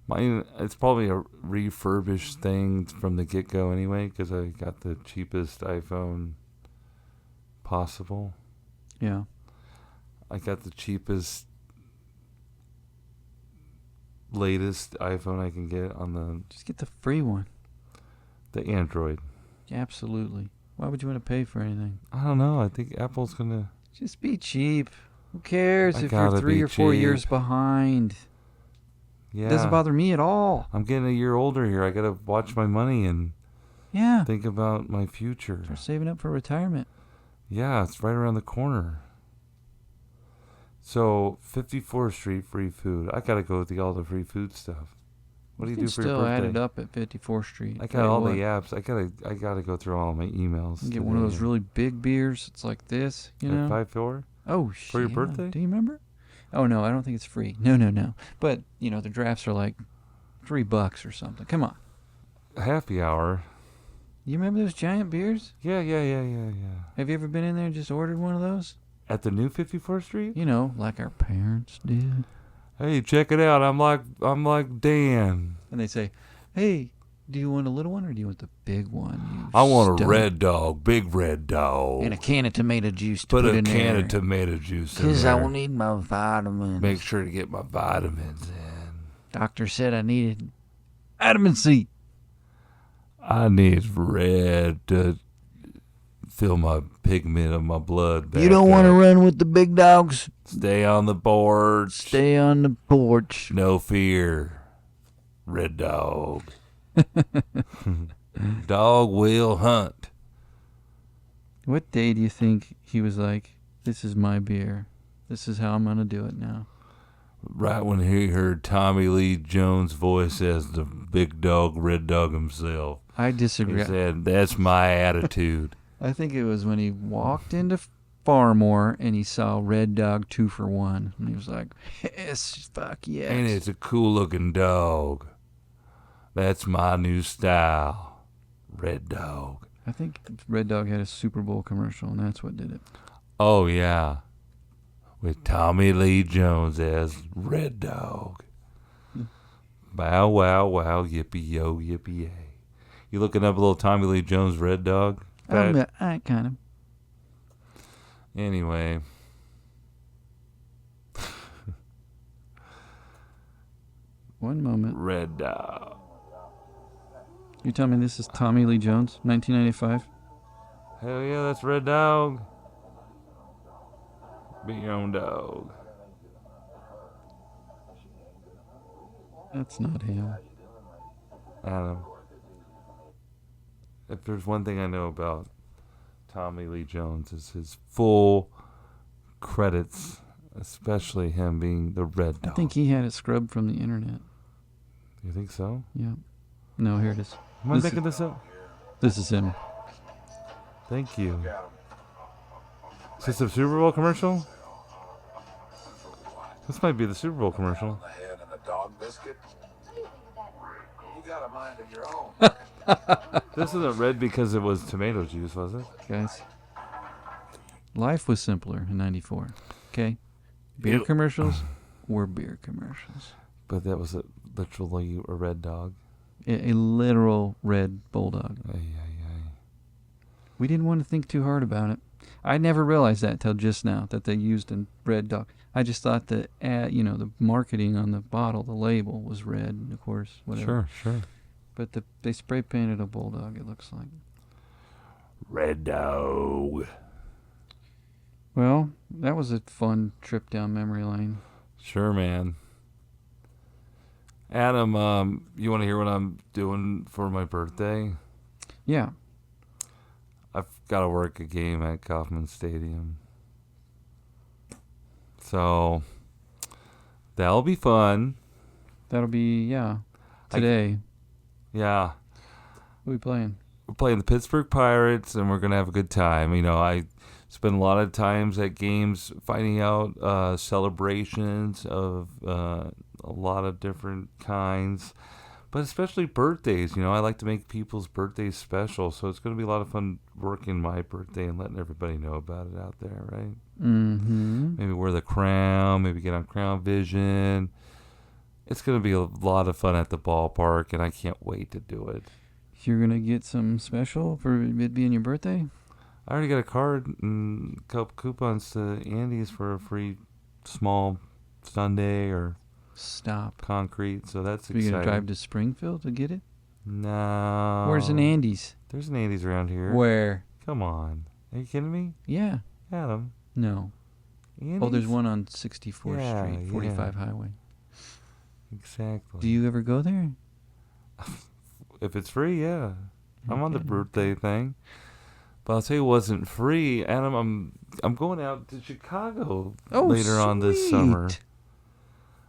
It's probably a refurbished thing from the get-go anyway, because I got the cheapest iPhone possible. Yeah. I got the cheapest, latest iPhone I can get on the... Just get the free one. The Android. Absolutely. Why would you want to pay for anything? I don't know. I think Apple's going to... Just be cheap. Who cares if you're 3 or 4 years behind? Yeah. It doesn't bother me at all. I'm getting a year older here. I got to watch my money and think about my future. Start saving up for retirement. Yeah, it's right around the corner. So, 54th Street free food. I got to go with all the free food stuff. What do you can do for your still birthday? add it up at 54th Street. I Tell got you all what, the apps. I gotta go through all my emails. Get one of those today. really big beers. It's like this, you At know. 5-4 Oh shit! for your birthday. Do you remember? Oh no, I don't think it's free. No. But you know the drafts are like $3 or something. Come on. Happy hour. You remember those giant beers? Yeah. Have you ever been in there and just ordered one of those? At the new 54th Street. You know, like our parents did. Hey, check it out. I'm like Dan. And they say, "Hey, do you want a little one or do you want the big one?" I want a stud?" red dog, big red dog. And a can of tomato juice to Put put a in can there. of tomato juice in Because I there. will need my vitamins. Make sure to get my vitamins in. Doctor said I needed vitamin C. I need red to fill my pigment of my blood back You don't want to up. run with the big dogs? Stay on the porch. Stay on the porch. No fear. Red dog. Dog will hunt. What day do you think he was like, "This is my beer. This is how I'm going to do it now"? Right when he heard Tommy Lee Jones' voice as the big dog, red dog himself. I He disagree. said, "That's my attitude." I think it was when he walked into Farmore and he saw Red Dog 2 for 1. And he was like, yes, fuck yes. And it's a cool looking dog. That's my new style. Red dog. I think Red Dog had a Super Bowl commercial, and that's what did it. Oh, yeah. With Tommy Lee Jones as Red Dog. Bow, wow, wow, yippee, yo, yippee, yay. You looking up a little Tommy Lee Jones Red Dog? Pat? I kind of. Anyway. One moment. Red Dog. You tell me this is Tommy Lee Jones, 1995? Hell yeah, that's Red Dog. Be your own dog. That's not him. Adam. If there's one thing I know about Tommy Lee Jones, is his full credits, especially him being the Red I Dog. think he had it scrubbed from the internet. You think so? Yeah. No, here it is. Am I This making this up? This is him. Thank you. Is this a Super Bowl commercial? This might be the Super Bowl commercial. The head and the dog biscuit. You got a mind of your own. This isn't red because it was tomato juice, was it? Guys. Life was simpler in 94. Okay? Beer Ew. commercials were beer commercials. But that was literally a red dog. A literal red bulldog. Ay, ay, ay. We didn't want to think too hard about it. I never realized that till just now, that they used a red dog. I just thought the the marketing on the bottle, the label was red, and of course, whatever. Sure. But they spray painted a bulldog, it looks like. Red dog. Well, that was a fun trip down memory lane. Sure, man. Adam, you want to hear what I'm doing for my birthday? Yeah. I've got to work a game at Kauffman Stadium. So, that'll be fun. That'll be, today. Yeah. What are we playing? We're playing the Pittsburgh Pirates, and we're going to have a good time. You know, I spend a lot of times at games finding out celebrations of a lot of different kinds, but especially birthdays. You know, I like to make people's birthdays special, so it's going to be a lot of fun working my birthday and letting everybody know about it out there, right? Mm-hmm. Maybe wear the crown, maybe get on Crown Vision. It's going to be a lot of fun at the ballpark, and I can't wait to do it. You're going to get something special for it being your birthday? I already got a card and a couple coupons to Andy's for a free small sundae or Stop. concrete, so that's Are you exciting. going to drive to Springfield to get it? No. Where's an Andy's? There's an Andy's around here. Where? Come on. Are you kidding me? Yeah. Adam. No. Andy's? Oh, there's one on 64th Yeah, Street, 45 Highway. Exactly. Do you ever go there? If it's free, yeah. I'm on the Okay. birthday thing. But I'll tell you, it wasn't free. Adam, I'm going out to Chicago later on this summer. sweet.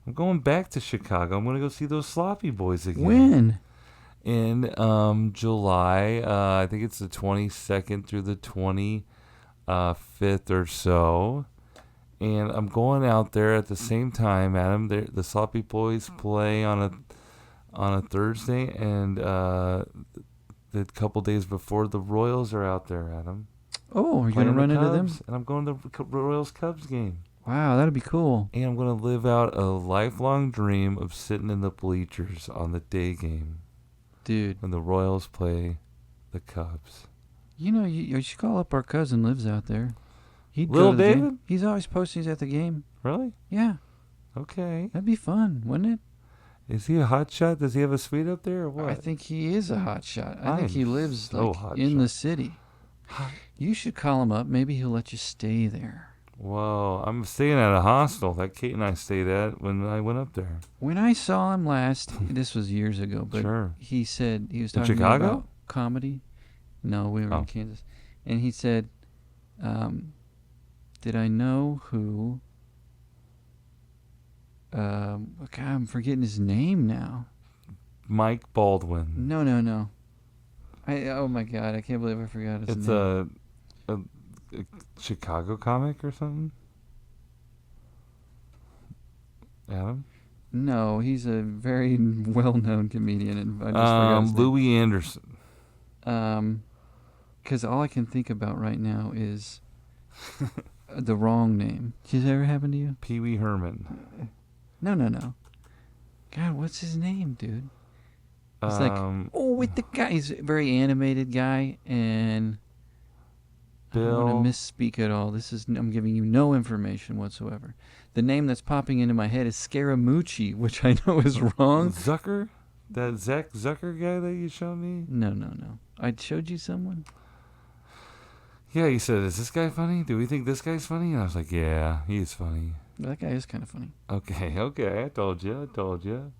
I'm going back to Chicago. I'm going to go see those Sloppy Boys again. When? In July. I think it's the 22nd through the 25th or so. And I'm going out there at the same time, Adam. The Sloppy Boys play on a Thursday, and the couple days before, the Royals are out there, Adam. Oh, you're Playing going to run the into them? Cubs, and I'm going to the Royals-Cubs game. Wow, that'd be cool. And I'm going to live out a lifelong dream of sitting in the bleachers on the day game Dude. when the Royals play the Cubs. You know, you should call up our cousin lives out there. He'd Lil go to the game. David? He's always posting he's at the game. Really? Yeah, Okay. that'd be fun, wouldn't it? Is he a hot shot? Does he have a suite up there or what? I think he is a hot shot. I think he I'm lives so like hot in shot. the city. You should call him up. Maybe he'll let you stay there. Whoa, I'm staying at a hostel that Kate and I stayed at when I went up there. When I saw him last, this was years ago, but Sure. he said he was In talking Chicago? about comedy. No, we were Oh. in Kansas, and he said, "Did I know who?" God, I'm forgetting his name now. Mike Baldwin. No. Oh my God, I can't believe I forgot his It's name. a Chicago comic or something? Adam? No, he's a very well-known comedian, and I just forgot his name. Louis Anderson. Because all I can think about right now is the wrong name. Did this ever happen to you? Pee Wee Herman. No. God, what's his name, dude? It's like, with the guy. He's a very animated guy, and I don't Bill. want to misspeak at all. I'm giving you no information whatsoever. The name that's popping into my head is Scaramucci, which I know is wrong. Zucker? That Zach Zucker guy that you showed me? No. I showed you someone? Yeah, you said, is this guy funny? Do we think this guy's funny? And I was like, yeah, he's funny. That guy is kind of funny. Okay, I told you.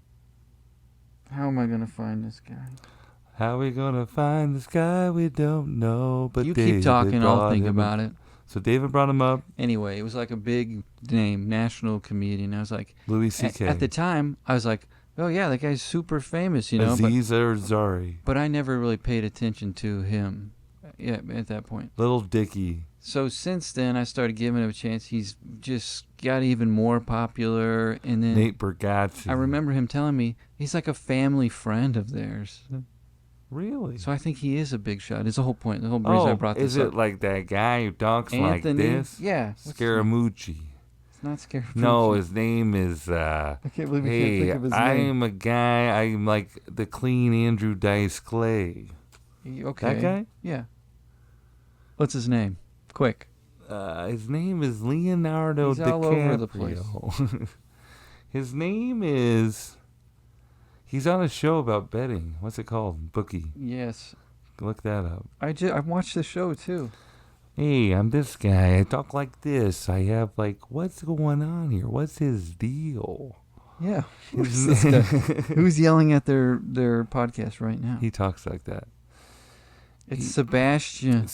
How am I going to find this guy? How we gonna find this guy we don't know? But You David keep talking, I'll brought think him about up. it. So David brought him up. Anyway, it was like a big name, national comedian. I was like, Louis C.K. At the time, I was like, oh yeah, that guy's super famous, you know. Aziz Ansari. But I never really paid attention to him at that point. Little Dicky. So since then, I started giving him a chance. He's just got even more popular. And then Nate Bargatze. I remember him telling me he's like a family friend of theirs. Really? So I think he is a big shot. It's the whole point. The whole reason I brought this is up. it like that guy who talks like Anthony? this? Yeah. Scaramucci. It's not Scaramucci. No, his name is, I can't believe I can't hey, think of his name. I'm a guy, I'm like the clean Andrew Dice Clay. Okay. That guy? Yeah. What's his name? Quick. His name is Leonardo He's DiCaprio. all over the place. His name is... He's on a show about betting. What's it called? Bookie. Yes. Look that up. I watched the show too. Hey, I'm this guy. I talk like this. I have like, what's going on here? What's his deal? Yeah. Who's this guy? Who's yelling at their podcast right now? He talks like that. It's Sebastian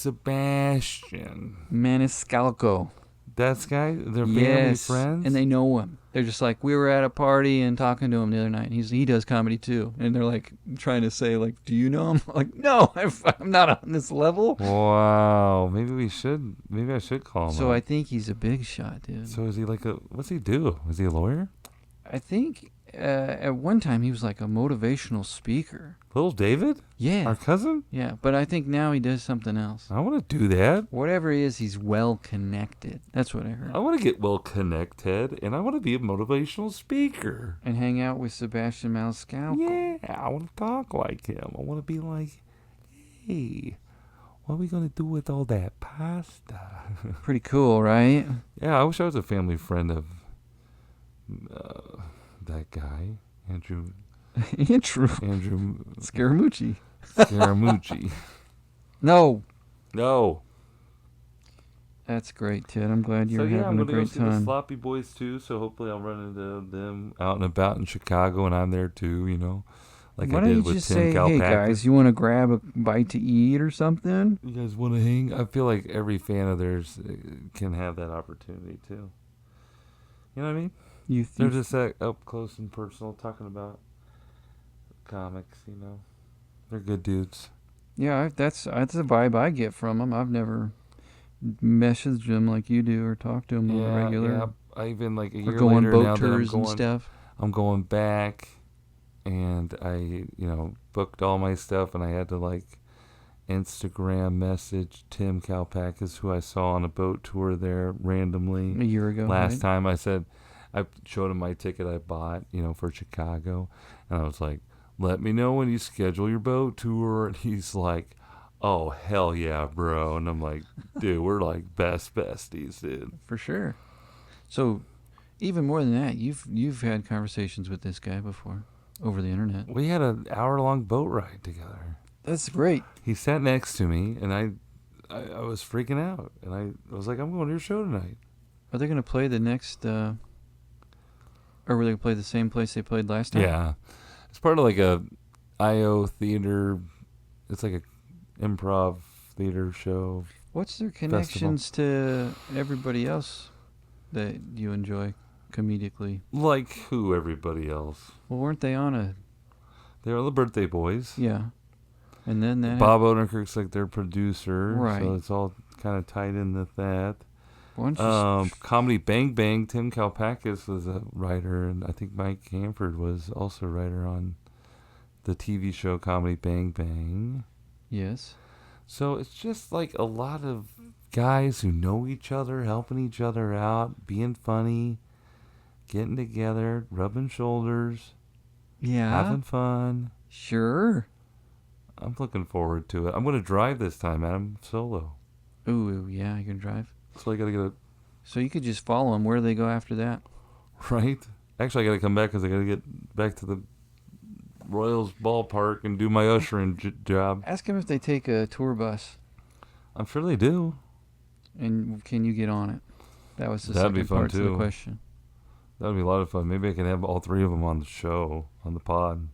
Maniscalco. That guy? They're family Yes, friends? and they know him. They're just like, we were at a party and talking to him the other night. And he does comedy too, and they're like trying to say like, do you know him? I'm like, no, I'm not on this level. Wow. Maybe I should call him So up. I think he's a big shot, dude. So is he like what's he do? Is he a lawyer? I think at one time he was like a motivational speaker. Little David? Yeah. Our cousin? Yeah, but I think now he does something else. I want to do that. Whatever he is, he's well connected. That's what I heard. I want to get well connected, and I want to be a motivational speaker. And hang out with Sebastian Maniscalco. Yeah, I want to talk like him. I want to be like, hey, what are we going to do with all that pasta? Pretty cool, right? Yeah, I wish I was a family friend of that guy, Andrew Scaramucci. Scaramucci. No. No. That's great, Ted. I'm glad you're So yeah, I'm having a gonna go great see the time. Sloppy Boys too. So hopefully I'll run into them out and about in Chicago, and I'm there too. You know, like Why I don't did you with just Tim say, Kalpakis. hey, guys, you want to grab a bite to eat or something? You guys want to hang? I feel like every fan of theirs can have that opportunity too. You know what I mean? They're just up close and personal, talking about comics. They're good dudes. Yeah, that's the vibe I get from them. I've never messaged them like you do or talked to them on the regular. Yeah. I even like a Or year go on later boat now that tours and stuff. I'm going back, and I booked all my stuff, and I had to like Instagram message Tim Kalpakis, who I saw on a boat tour there randomly A year ago. last right? time. I said I showed him my ticket I bought, for Chicago, and I was like, "Let me know when you schedule your boat tour." And he's like, "Oh hell yeah, bro!" And I'm like, "Dude, we're like besties, dude." For sure. So, even more than that, you've had conversations with this guy before over the internet. We had an hour-long boat ride together. That's great. He sat next to me, and I was freaking out, and I was like, "I'm going to your show tonight." Are they going to play the next? Or were they going to play the same place they played last time? Yeah, it's part of like a IO theater. It's like a improv theater show. What's their connections to everybody else that you enjoy comedically? Like who? Everybody else. Well, weren't they on a? They're the Birthday Boys. Yeah. And then that. Bob Odenkirk's like their producer. Right. So it's all kind of tied in with that. Why don't you Comedy Bang Bang. Tim Kalpakis was a writer, and I think Mike Hanford was also a writer on the TV show Comedy Bang Bang. Yes. So it's just like a lot of guys who know each other, helping each other out, being funny, getting together, rubbing shoulders, Yeah. having fun. Sure. I'm looking forward to it. I'm going to drive this time, Adam, solo. Ooh, yeah, you can drive. So I got to get So you could just follow them. Where do they go after that? right? Actually, I got to come back because I got to get back to the Royals ballpark and do my ushering job. Ask them if they take a tour bus, I'm sure they do. and can you get on it? That was the That'd be second fun, part to the too. question. That'd be a lot of fun. Maybe I can have all three of them on the show, on the pod.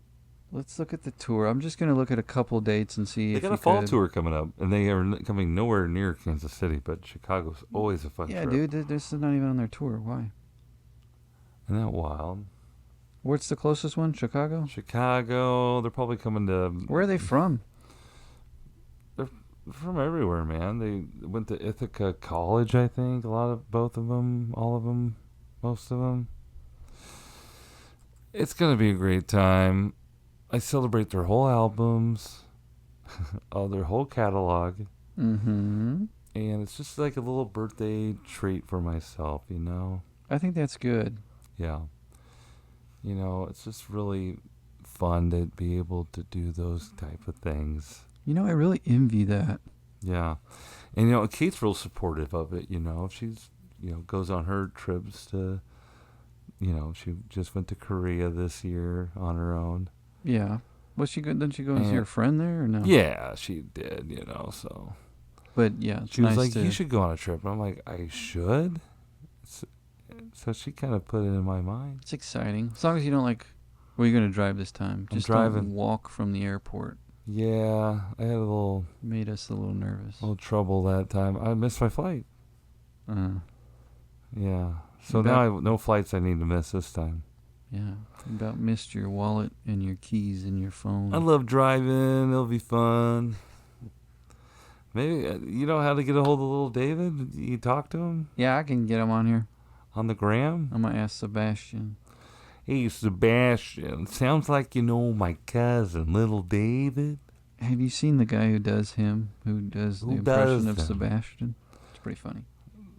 Let's look at the tour. I'm just going to look at a couple dates and see They if got you a fall could. tour coming up, and they are coming nowhere near Kansas City, but Chicago's always a fun Yeah, trip. dude, this is not even on their tour. Why? Isn't that wild? What's the closest one? Chicago? Chicago, they're probably coming to... Where are they from? They're from everywhere, man. They went to Ithaca College, I think. Both of them, all of them, most of them. It's going to be a great time. I celebrate their whole albums, their whole catalog, Mm-hmm. and it's just like a little birthday treat for myself, I think that's good. Yeah. It's just really fun to be able to do those type of things. I really envy that. Yeah. And, Kate's real supportive of it, She's, goes on her trips to, she just went to Korea this year on her own. Yeah. Was she good? Didn't she go and see her friend there or no? Yeah, she did, so. But yeah, it's She nice was like, to. you should go on a trip. And I'm like, I should? So she kind of put it in my mind. It's exciting. As long as you don't well, you're going to drive this time. I'm Just driving. don't walk from the airport. Yeah, I had a little Made us a little nervous. trouble that time. I missed my flight. Yeah. So now I have no flights I need to miss this time. Yeah. You about missed your wallet and your keys and your phone. I love driving. It'll be fun. Maybe you know how to get a hold of little David? You talk to him Yeah, I can get him on here. on the gram? I'm going to ask Sebastian. Hey, Sebastian. Sounds like you know my cousin, little David. Have you seen the guy who does him? Who does the Who impression does of him? Sebastian? It's pretty funny.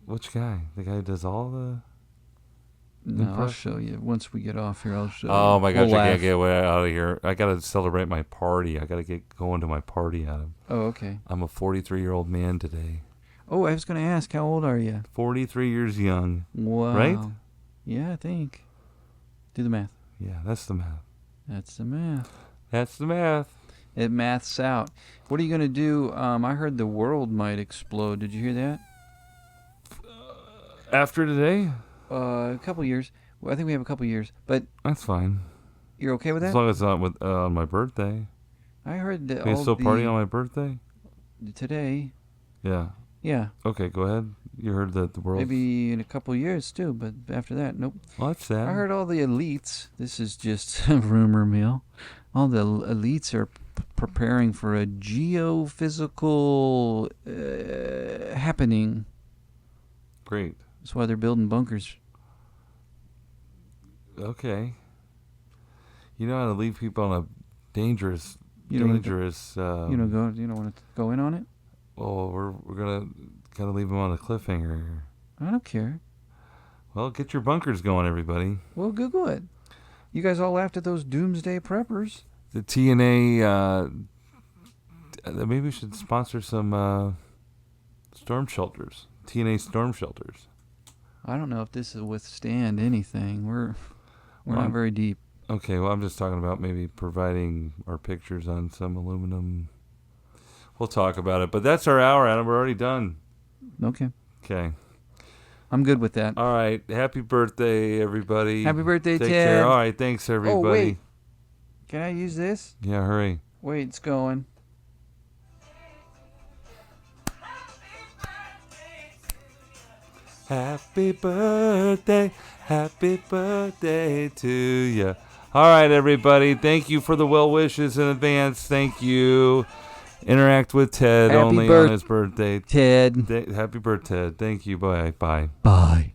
Which guy? The guy who does all the... No, I'll Impression? show you. Once we get off here, I'll show you. Oh my gosh, We'll I laugh. can't get way out of here. I gotta celebrate my party. I gotta get going to my party, Adam. Oh, okay. I'm a 43-year-old man today. Oh, I was going to ask, how old are you? 43 years young. Wow. Right? Yeah, I think. Do the math. Yeah, that's the math. That's the math. That's the math. It maths out. What are you going to do? I heard the world might explode. Did you hear that? After today? A couple years. Well, I think we have a couple years. But That's fine. you're okay with As that? long as it's not with, on my birthday. I heard that Can you all still party on my birthday? today. Yeah. Yeah, Okay, go ahead. You heard that the world. maybe in a couple years too, but after that, nope. Well, that's sad. I heard all the elites. This is just a rumor mill. All the elites are preparing for a geophysical happening. Great. That's why they're building bunkers. Okay. You know how to leave people on a dangerous. You don't dangerous. You don't want to go in on it. Well, we're gonna kind of leave them on a cliffhanger. I don't care. Well, get your bunkers going, everybody. Well, Google it. You guys all laughed at those doomsday preppers. The T&A. Maybe we should sponsor some storm shelters. T&A storm shelters. I don't know if this will withstand anything. We're not very deep. Okay, well, I'm just talking about maybe providing our pictures on some aluminum. We'll talk about it. But that's our hour, Adam. We're already done. Okay. Okay. I'm good with that. All right. Happy birthday, everybody. Happy birthday, Take Ted. care. All right. Thanks, everybody. Oh, wait. Can I use this? Yeah, hurry. Wait, it's going. Happy birthday to you. All right, everybody. Thank you for the well wishes in advance. Thank you. Interact with Ted Happy only on his birthday. Ted. Happy birthday. Thank you. Bye. Bye. Bye.